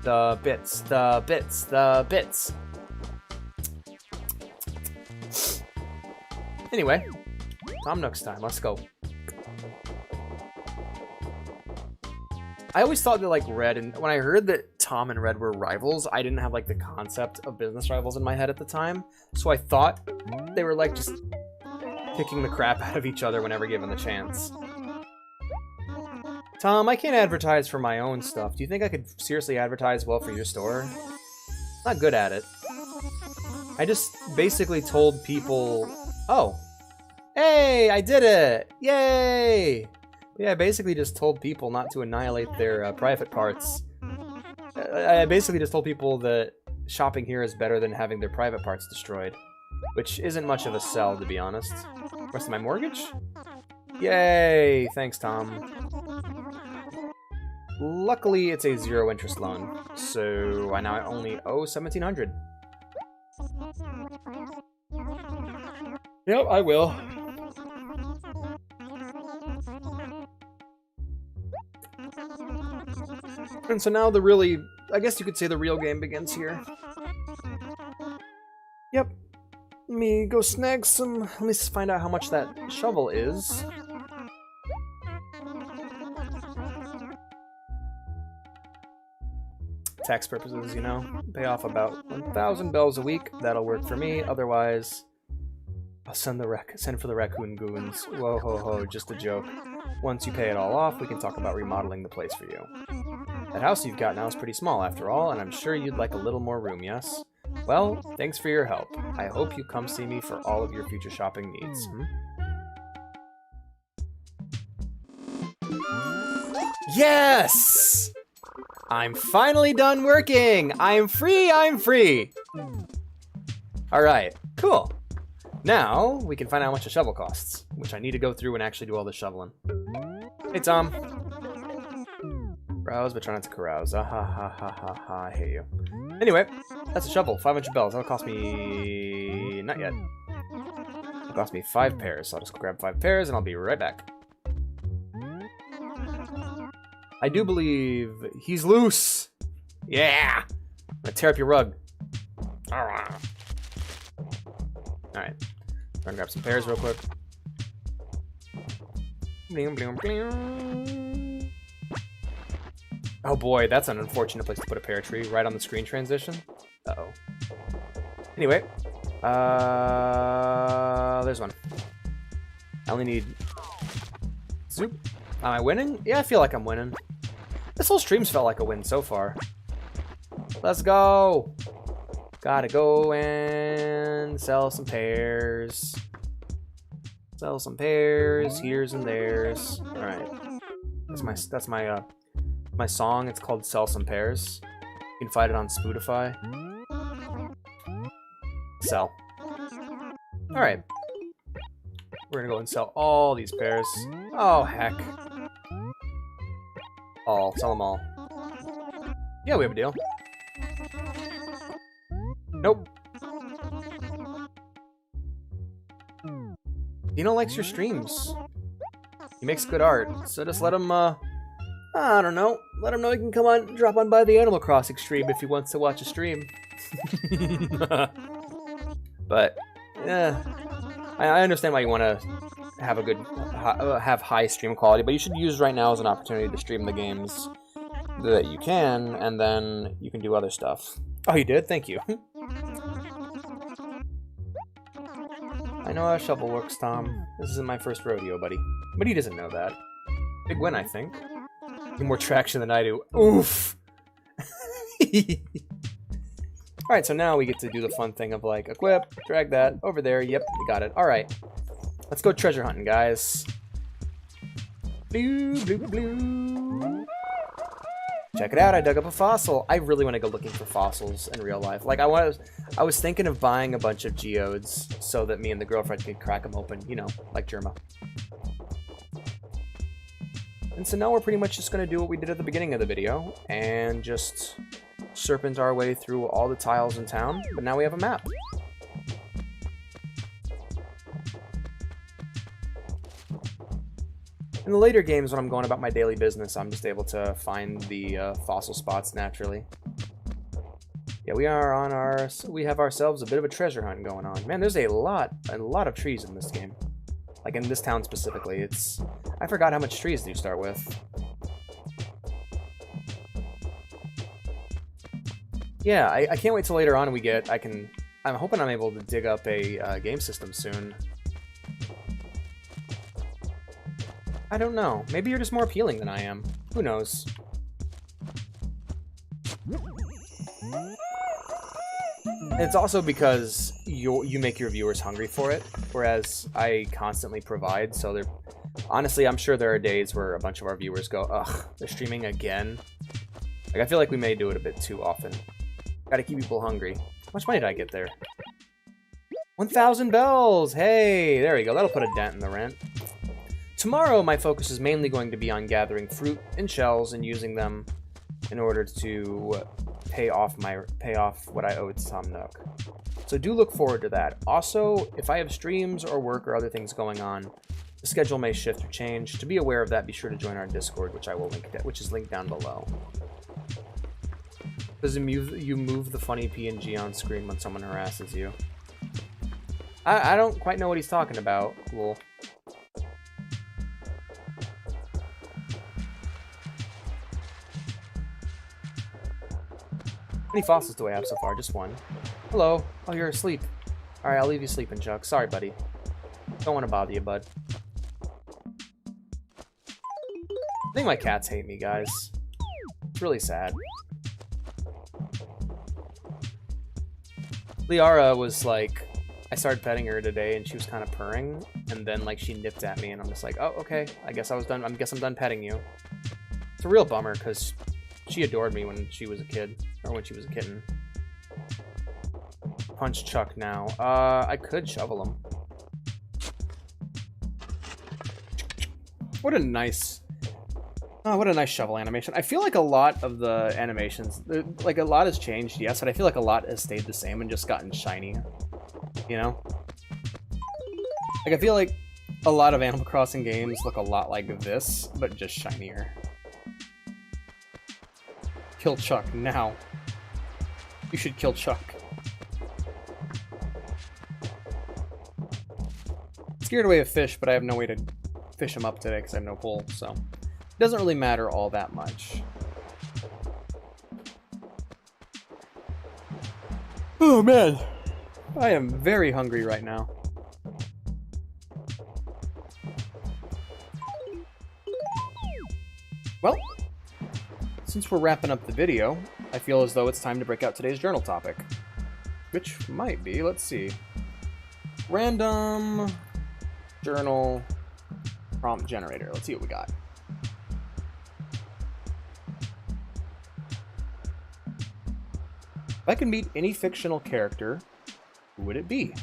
The bits, the bits, the bits. Anyway, Tom Nook's time. Let's go. I always thought that like Red, and when I heard that Tom and Red were rivals, I didn't have like the concept of business rivals in my head at the time. So I thought they were like just kicking the crap out of each other whenever given the chance. Tom, I can't advertise for my own stuff. Do you think I could seriously advertise well for your store? Not good at it. I just basically told people, oh, hey, I did it! Yay! Yeah, I basically just told people not to annihilate their private parts. I basically just told people that shopping here is better than having their private parts destroyed. Which isn't much of a sell, to be honest. Rest of my mortgage? Yay! Thanks, Tom. Luckily, it's a zero interest loan, so I now only owe $1,700. Yep, I will. And so now the really, I guess you could say the real game begins here. Yep. Let me go snag some, let me find out how much that shovel is. Tax purposes, you know, pay off about 1,000 bells a week. That'll work for me. Otherwise, I'll send for the raccoon goons. Whoa ho ho, just a joke. Once you pay it all off, we can talk about remodeling the place for you. That house you've got now is pretty small after all, and I'm sure you'd like a little more room, yes? Well, thanks for your help. I hope you come see me for all of your future shopping needs. Yes! I'm finally done working! I'm free, I'm free! Alright, cool. Now, we can find out how much a shovel costs, which I need to go through and actually do all the shoveling. Hey, Tom. Browse, but try not to carouse. Ah ha ha ha ha ha, I hate you. Anyway, that's a shovel, 500 bells. That'll cost me... not yet. It'll cost me 5 pairs, so I'll just go grab 5 pairs and I'll be right back. I do believe he's loose. Yeah! I'm gonna tear up your rug. Alright. Try and grab some pears real quick. Bling, bling, bling. Oh boy, that's an unfortunate place to put a pear tree, right on the screen transition. Uh-oh. Anyway. There's one. I only need... Zoop. Am I winning? Yeah, I feel like I'm winning. This whole stream's felt like a win so far. Let's go! Gotta go and sell some pears. Sell some pears, here's and there's. Alright. That's my song. It's called Sell Some Pears. You can find it on Spotify. Sell. Alright. We're gonna go and sell all these pears. Oh, heck. All. Sell them all. Yeah, we have a deal. Nope. Dino likes your streams. He makes good art, so just let him, I don't know. Let him know he can come on, drop on by the Animal Crossing stream if he wants to watch a stream. But, yeah. I understand why you want to have a good, have high stream quality, but you should use right now as an opportunity to stream the games that you can, and then you can do other stuff. Oh, you did? Thank you. I know how a shovel works, Tom. This isn't my first rodeo, buddy. But he doesn't know that. Big win, I think. Get more traction than I do. Oof! Alright, so now we get to do the fun thing of, like, equip, drag that, over there, yep, we got it. Alright. Let's go treasure hunting, guys. Blue, blue, blue. Check it out, I dug up a fossil. I really want to go looking for fossils in real life. Like, I was thinking of buying a bunch of geodes so that me and the girlfriend could crack them open, you know, like Germa. And so now we're pretty much just going to do what we did at the beginning of the video, and just serpent our way through all the tiles in town, but now we have a map. In the later games, when I'm going about my daily business, I'm just able to find the fossil spots naturally. Yeah, we are on our... We have ourselves a bit of a treasure hunt going on. Man, there's a lot of trees in this game. Like, in this town specifically. It's... I forgot how much trees do you start with. Yeah, I can't wait till later on we get... I'm hoping I'm able to dig up a game system soon. I don't know. Maybe you're just more appealing than I am. Who knows? It's also because you make your viewers hungry for it, whereas I constantly provide, so they're... Honestly, I'm sure there are days where a bunch of our viewers go, ugh, they're streaming again. Like, I feel like we may do it a bit too often. Gotta keep people hungry. How much money did I get there? 1,000 bells! Hey, there we go. That'll put a dent in the rent. Tomorrow, my focus is mainly going to be on gathering fruit and shells and using them in order to pay off what I owe to Tom Nook. So do look forward to that. Also, if I have streams or work or other things going on, the schedule may shift or change. To be aware of that, be sure to join our Discord, which is linked down below. Does you move the funny PNG on screen when someone harasses you? I don't quite know what he's talking about. Cool. How many fossils do I have so far? Just one. Hello. Oh, you're asleep. Alright, I'll leave you sleeping, Chuck. Sorry, buddy. Don't want to bother you, bud. I think my cats hate me, guys. It's really sad. Liara was like... I started petting her today, and she was kind of purring, and then, like, she nipped at me, and I'm just like, oh, okay. I guess I'm done petting you. It's a real bummer, because she adored me when she was a kid. Or when she was a kitten. Punch Chuck now. I could shovel him. What a nice shovel animation. I feel like a lot of the animations, like a lot has changed, yes, but I feel like a lot has stayed the same and just gotten shiny. You know? Like, I feel like a lot of Animal Crossing games look a lot like this, but just shinier. Kill Chuck now. You should kill Chuck. Scared away a fish, but I have no way to fish him up today because I have no pole, so it doesn't really matter all that much. Oh man, I am very hungry right now. Well, since we're wrapping up the video, I feel as though it's time to break out today's journal topic. Which might be, let's see. Random journal prompt generator. Let's see what we got. If I could meet any fictional character, who would it be?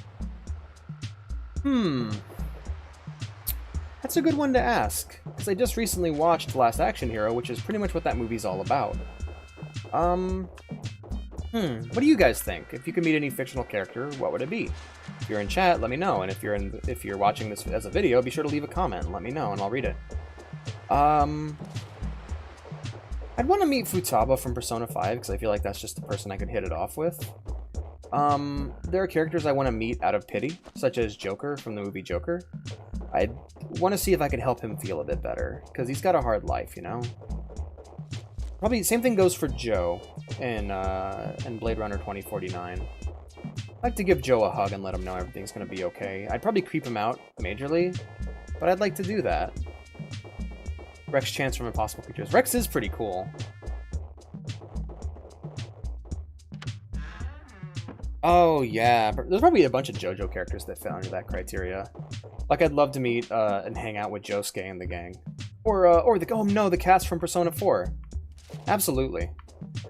That's a good one to ask, because I just recently watched Last Action Hero, which is pretty much what that movie's all about. What do you guys think? If you could meet any fictional character, what would it be? If you're in chat, let me know, and if you're watching this as a video, be sure to leave a comment and let me know, and I'll read it. I'd want to meet Futaba from Persona 5, because I feel like that's just the person I could hit it off with. There are characters I want to meet out of pity, such as Joker from the movie Joker. I'd want to see if I could help him feel a bit better, because he's got a hard life, you know? Probably same thing goes for Joe in Blade Runner 2049. I'd like to give Joe a hug and let him know everything's going to be okay. I'd probably creep him out majorly, but I'd like to do that. Rex Chance from Impossible Creatures. Rex is pretty cool. Oh yeah, there's probably a bunch of JoJo characters that fit under that criteria. Like, I'd love to meet and hang out with Josuke and the gang. Or the cast from Persona 4. Absolutely.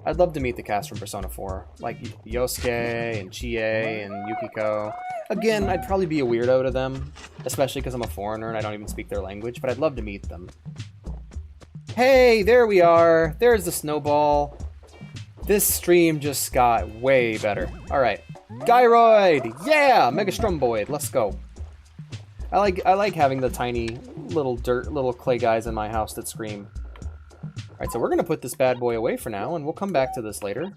I'd love to meet the cast from Persona 4. Like Yosuke and Chie and Yukiko. Again, I'd probably be a weirdo to them, especially because I'm a foreigner and I don't even speak their language, but I'd love to meet them. Hey, there we are. There's the snowball. This stream just got way better. Alright. Gyroid! Yeah! Mega Stromboid, let's go. I like having the tiny little clay guys in my house that scream. Alright, so we're gonna put this bad boy away for now, and we'll come back to this later.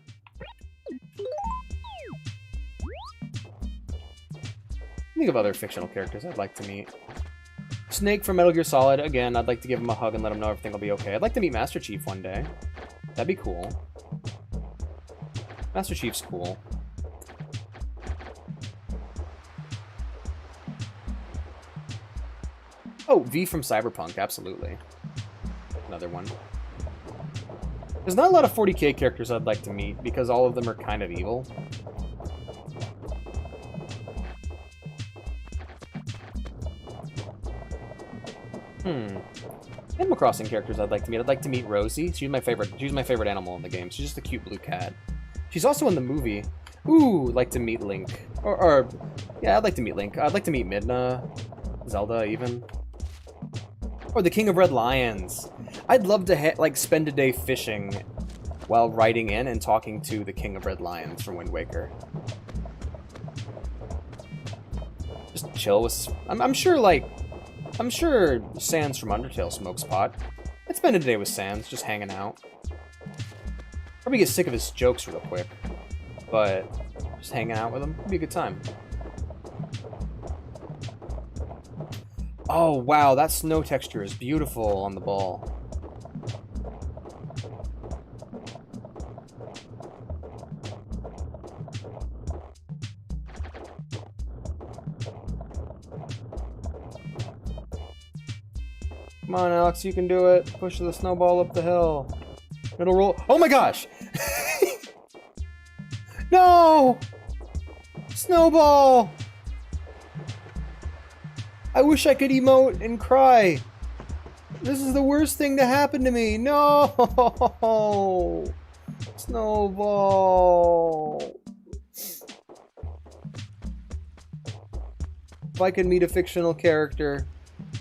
Think of other fictional characters I'd like to meet. Snake from Metal Gear Solid. Again, I'd like to give him a hug and let him know everything will be okay. I'd like to meet Master Chief one day. That'd be cool. Master Chief's cool. Oh, V from Cyberpunk, absolutely. Another one. There's not a lot of 40k characters I'd like to meet because all of them are kind of evil. Animal Crossing characters I'd like to meet. I'd like to meet Rosie. She's my favorite. She's my favorite animal in the game. She's just a cute blue cat. She's also in the movie. Ooh, I'd like to meet Link. Or yeah, I'd like to meet Link. I'd like to meet Midna, Zelda, even. Or the King of Red Lions. I'd love to like spend a day fishing while riding in and talking to the King of Red Lions from Wind Waker. Just chill with. I'm sure like. I'm sure Sans from Undertale smokes pot. I'd spend a day with Sans, just hanging out. Probably get sick of his jokes real quick, but just hanging out with him would be a good time. Oh wow, that snow texture is beautiful on the ball. Come on, Alex, you can do it. Push the snowball up the hill. It'll roll. Oh my gosh! No! Snowball! I wish I could emote and cry. This is the worst thing to happen to me. No! Snowball! If I could meet a fictional character,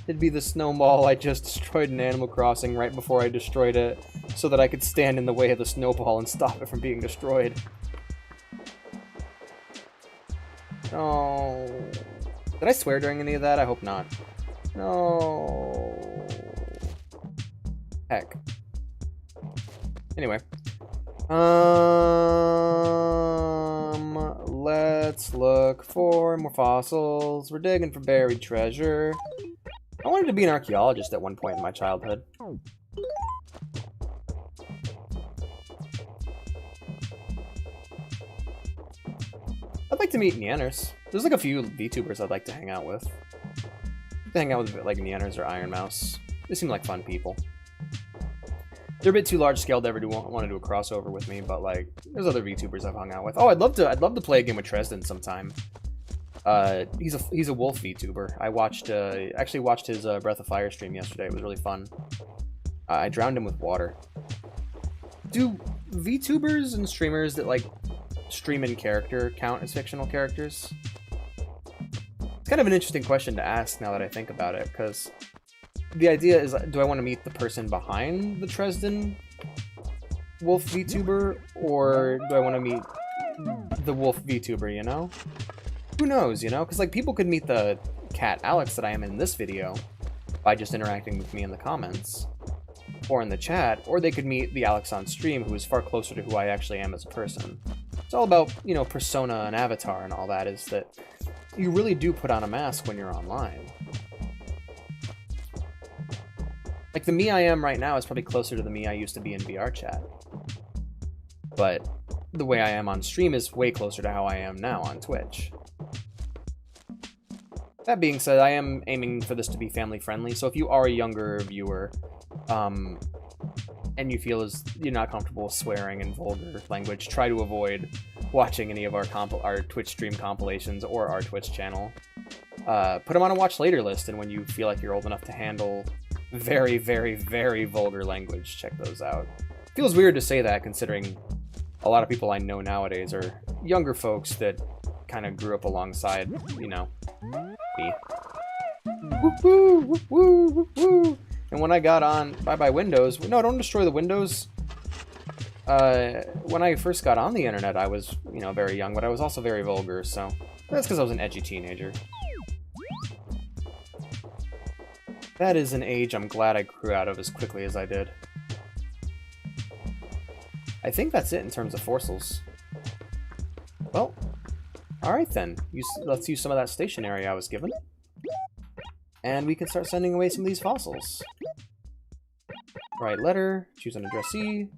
it'd be the snowball I just destroyed in Animal Crossing right before I destroyed it, so that I could stand in the way of the snowball and stop it from being destroyed. No. Did I swear during any of that? I hope not. No. Heck. Anyway. Let's look for more fossils. We're digging for buried treasure. I wanted to be an archaeologist at one point in my childhood. I'd like to meet Neanners. There's like a few VTubers I'd like to hang out with. Hang out with like Neanners or Iron Mouse. They seem like fun people. They're a bit too large scale to ever want to do a crossover with me, but like there's other VTubers I've hung out with. Oh, I'd love to play a game with Tresden sometime. He's a wolf VTuber. I actually watched his Breath of Fire stream yesterday. It was really fun. I drowned him with water. Do VTubers and streamers that like stream in character count as fictional characters? It's kind of an interesting question to ask now that I think about it, because the idea is, do I want to meet the person behind the Tresden wolf VTuber, or do I want to meet the wolf VTuber, you know? Who knows, you know? Because like people could meet the cat Alex that I am in this video by just interacting with me in the comments or in the chat, or they could meet the Alex on stream who is far closer to who I actually am as a person. It's all about, you know, persona and avatar and all that, is that you really do put on a mask when you're online. Like the me I am right now is probably closer to the me I used to be in VR chat. But the way I am on stream is way closer to how I am now on Twitch. That being said, I am aiming for this to be family friendly, so if you are a younger viewer, and you feel as you're not comfortable swearing and vulgar language, try to avoid watching any of our Twitch stream compilations or our Twitch channel. Put them on a watch later list, and when you feel like you're old enough to handle very, very, very vulgar language, check those out. Feels weird to say that, considering a lot of people I know nowadays are younger folks that kind of grew up alongside, you know, me. Woo-woo, woo-woo, woo-woo. And when I got on Bye-Bye Windows, no, don't destroy the Windows. When I first got on the internet, I was, you know, very young, but I was also very vulgar, so that's because I was an edgy teenager. That is an age I'm glad I grew out of as quickly as I did. I think that's it in terms of fossils. Well, Alright then, let's use some of that stationery I was given. And we can start sending away some of these fossils. Write letter, choose an addressee.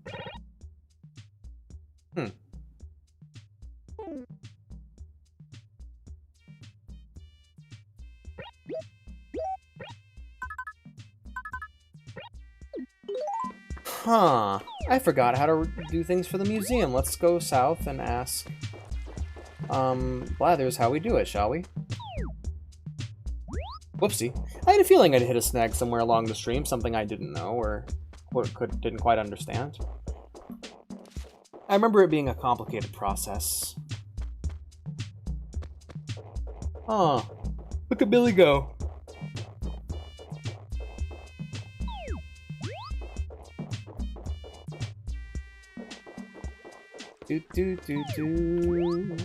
Huh. I forgot how to do things for the museum. Let's go south and ask, Blathers how we do it, shall we? Whoopsie. I had a feeling I'd hit a snag somewhere along the stream, something I didn't know or didn't quite understand. I remember it being a complicated process. Huh. Look at Billy go. Do do do do.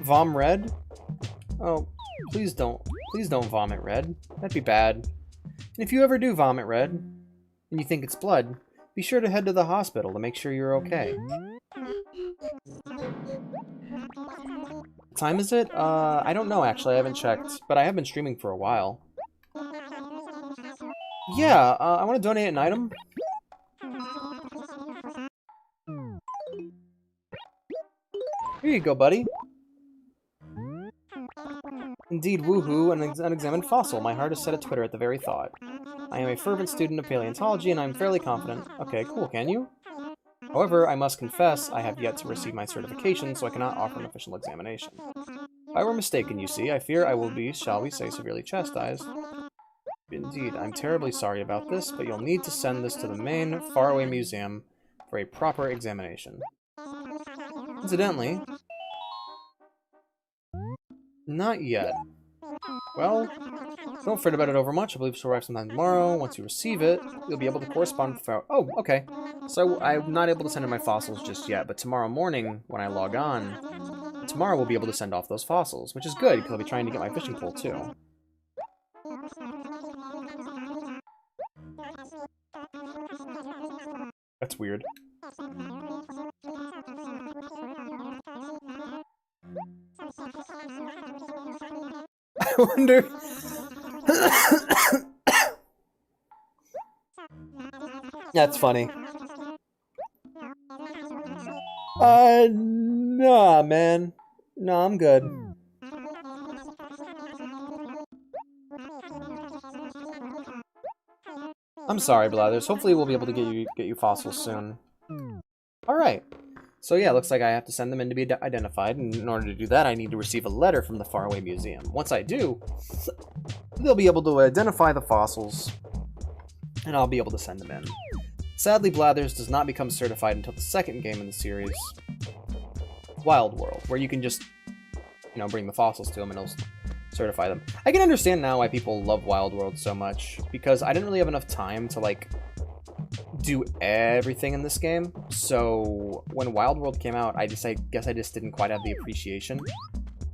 Vom red? Oh, please don't vomit red. That'd be bad. And if you ever do vomit red, and you think it's blood, be sure to head to the hospital to make sure you're okay. What time is it? I don't know actually, I haven't checked, but I have been streaming for a while. Yeah, I want to donate an item. Here you go, buddy. Indeed, woohoo, an unexamined fossil. My heart is set at Twitter at the very thought. I am a fervent student of paleontology, and I am fairly confident. Okay, cool, can you? However, I must confess, I have yet to receive my certification, so I cannot offer an official examination. If I were mistaken, you see, I fear I will be, shall we say, severely chastised. Indeed, I'm terribly sorry about this, but you'll need to send this to the main, faraway museum for a proper examination. Incidentally, not yet. Well, don't fret about it over much. I believe she'll arrive sometime tomorrow. Once you receive it, you'll be able to correspond with the... Oh, okay. So I'm not able to send in my fossils just yet, but tomorrow morning, when I log on, tomorrow we'll be able to send off those fossils, which is good, because I'll be trying to get my fishing pole, too. That's weird. I wonder... That's funny. Nah, man. Nah, I'm good. I'm sorry, Blathers. Hopefully we'll be able to get you fossils soon. Alright. So yeah, looks like I have to send them in to be identified, and in order to do that, I need to receive a letter from the faraway museum. Once I do, they'll be able to identify the fossils, and I'll be able to send them in. Sadly, Blathers does not become certified until the second game in the series, Wild World, where you can just, you know, bring the fossils to him and he'll certify them. I can understand now why people love Wild World so much, because I didn't really have enough time to, like, do everything in this game. So when Wild World came out, I guess I just didn't quite have the appreciation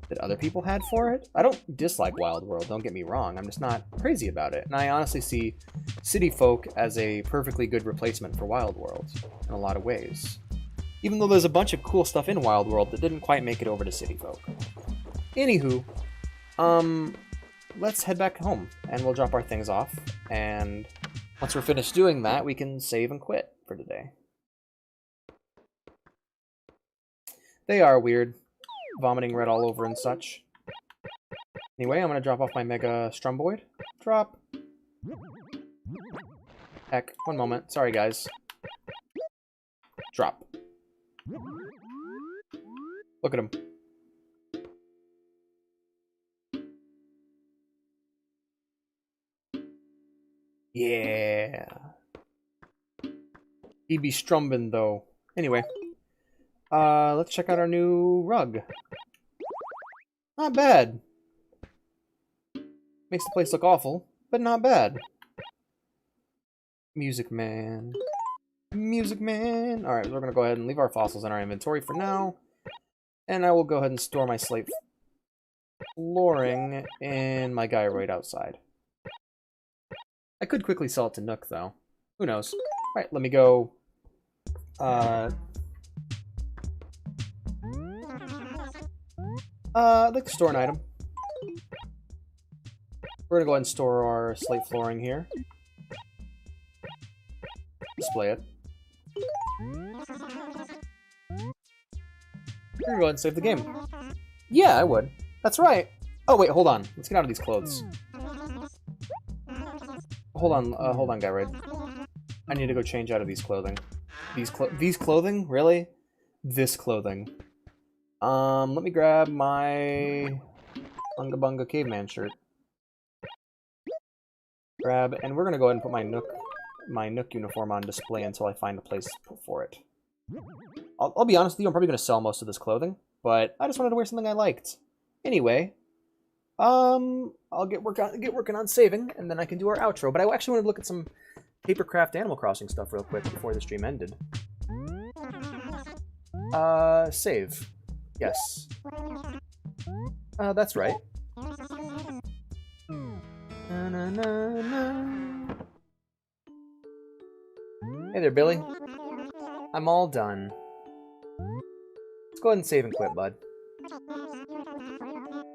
that other people had for it. I don't dislike Wild World, don't get me wrong. I'm just not crazy about it. And I honestly see City Folk as a perfectly good replacement for Wild World in a lot of ways. Even though there's a bunch of cool stuff in Wild World that didn't quite make it over to City Folk. Anywho, let's head back home and we'll drop our things off, and once we're finished doing that, we can save and quit for today. They are weird, vomiting red all over and such. Anyway, I'm going to drop off my Mega Strumboid. Drop. Heck, one moment. Sorry, guys. Drop. Look at him. Yeah. He'd be strumbin' though. Anyway. Let's check out our new rug. Not bad. Makes the place look awful, but not bad. Music Man. Music Man. Alright, we're gonna go ahead and leave our fossils in our inventory for now. And I will go ahead and store my slate flooring in my gyroid outside. I could quickly sell it to Nook, though. Who knows? Alright, let me go I'd like to store an item. We're gonna go ahead and store our slate flooring here. Display it. We're gonna go ahead and save the game. Yeah, I would. That's right. Oh wait, hold on. Let's get out of these clothes. Hold on, guy Red. I need to go change out of these clothing. These clothing? Really? This clothing. Let me grab my Bunga Bunga Caveman shirt. Grab, and we're gonna go ahead and put my Nook uniform on display until I find a place for it. I'll be honest with you, I'm probably gonna sell most of this clothing, but I just wanted to wear something I liked. Anyway, I'll get working on saving, and then I can do our outro. But I actually want to look at some Papercraft Animal Crossing stuff real quick before the stream ended. Save. Yes. That's right. Na, na, na, na. Hey there, Billy. I'm all done. Let's go ahead and save and quit, bud.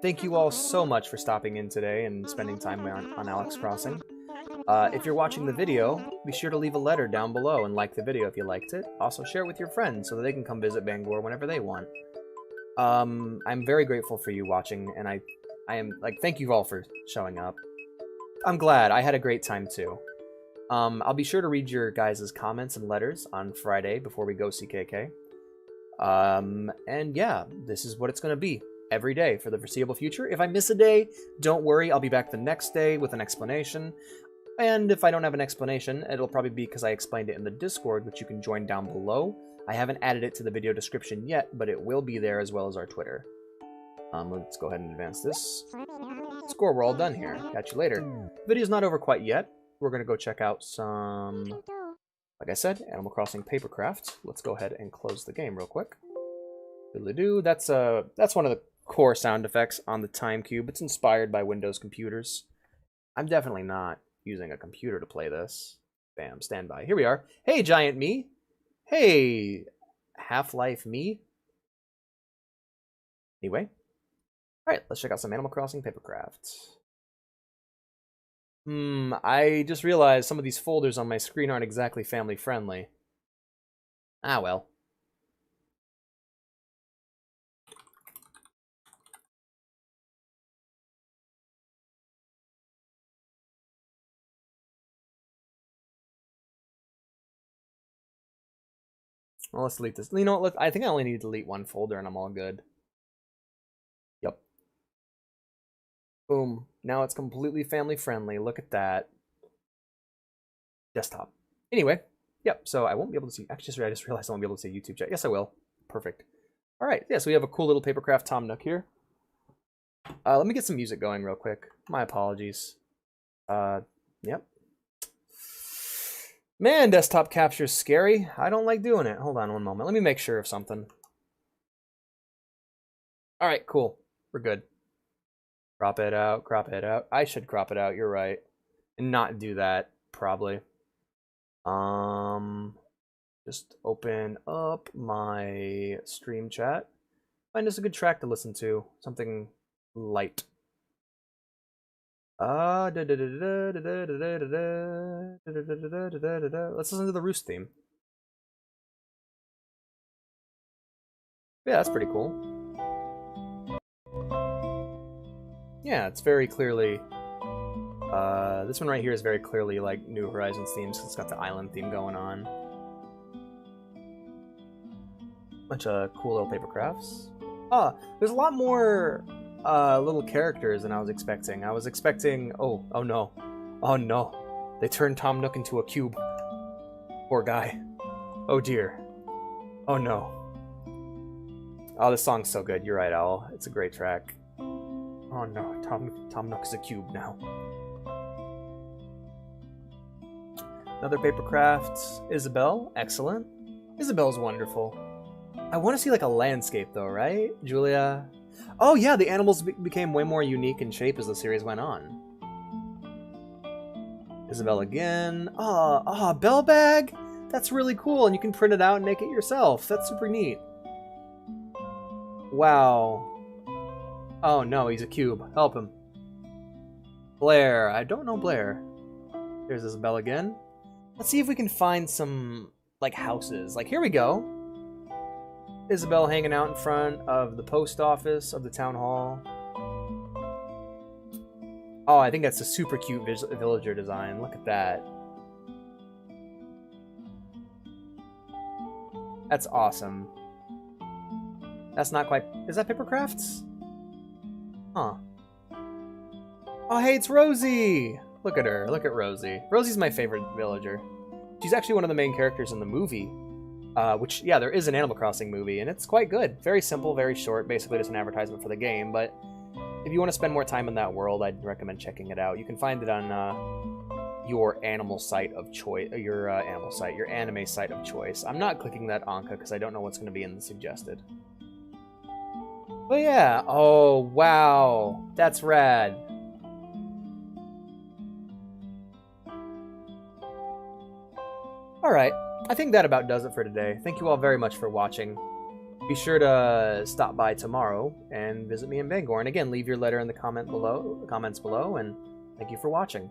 Thank you all so much for stopping in today and spending time on Alex Crossing. If you're watching the video, be sure to leave a letter down below and like the video if you liked it. Also, share it with your friends so that they can come visit Bangor whenever they want. I'm very grateful for you watching, and I am, like, thank you all for showing up. I'm glad. I had a great time, too. I'll be sure to read your guys' comments and letters on Friday before we go CKK. And yeah, this is what it's going to be every day for the foreseeable future. If I miss a day, don't worry. I'll be back the next day with an explanation. And if I don't have an explanation, it'll probably be because I explained it in the Discord, which you can join down below. I haven't added it to the video description yet, but it will be there as well as our Twitter. Let's go ahead and advance this. Score, we're all done here. Catch you later. Video's not over quite yet. We're going to go check out some, like I said, Animal Crossing Papercraft. Let's go ahead and close the game real quick. Doodly-doo. That's one of the core sound effects on the Time Cube. It's inspired by Windows computers. I'm definitely not using a computer to play this. Bam, stand by. Here we are. Hey, Giant Me. Hey, Half-Life Me. Anyway. Alright, let's check out some Animal Crossing Papercraft. I just realized some of these folders on my screen aren't exactly family friendly. Ah, well. Well, let's delete this. You know what? I think I only need to delete one folder and I'm all good. Yep. Boom. Now it's completely family friendly. Look at that. Desktop. Anyway. Yep. So I won't be able to see. Actually, I just realized I won't be able to see YouTube chat. Yes, I will. Perfect. All right. Yeah, so we have a cool little Papercraft Tom Nook here. Let me get some music going real quick. My apologies. Yep. Man, desktop capture is scary. I don't like doing it. Hold on one moment. Let me make sure of something. All right, cool. We're good. Crop it out, crop it out. I should crop it out, you're right. And not do that, probably. Just open up my stream chat. Find us a good track to listen to. Something light. Let's listen to the Roost theme. Yeah, that's pretty cool. Yeah, it's very clearly... this one right here is very clearly like New Horizons themes. It's got the island theme going on. Bunch of cool little paper crafts. There's a lot more little characters than I was expecting. I was expecting... Oh no. Oh no. They turned Tom Nook into a cube. Poor guy. Oh dear. Oh no. Oh, this song's so good. You're right, Owl. It's a great track. Oh no, Tom Nook is a cube now. Another Papercraft. Isabelle. Excellent. Isabelle's wonderful. I want to see like a landscape though, right? Julia. Oh yeah, the animals became way more unique in shape as the series went on. Isabelle again. Bell bag. That's really cool, and you can print it out and make it yourself. That's super neat. Wow. Oh no, he's a cube. Help him. Blair. I don't know Blair. There's Isabel again. Let's see if we can find some, like, houses. Like, here we go. Isabel hanging out in front of the post office of the town hall. Oh, I think that's a super cute villager design. Look at that. That's awesome. That's not quite... Is that Papercrafts? Huh. Oh, hey, it's Rosie! Look at her. Look at Rosie. Rosie's my favorite villager. She's actually one of the main characters in the movie. Which, yeah, there is an Animal Crossing movie, and it's quite good. Very simple, very short. Basically just an advertisement for the game, but if you want to spend more time in that world, I'd recommend checking it out. You can find it on your animal site of choice, your anime site of choice. I'm not clicking that Anka because I don't know what's going to be in the suggested. But yeah, oh wow, that's rad. Alright, I think that about does it for today. Thank you all very much for watching. Be sure to stop by tomorrow and visit me in Bangor. And again, leave your letter in the comments below, and thank you for watching.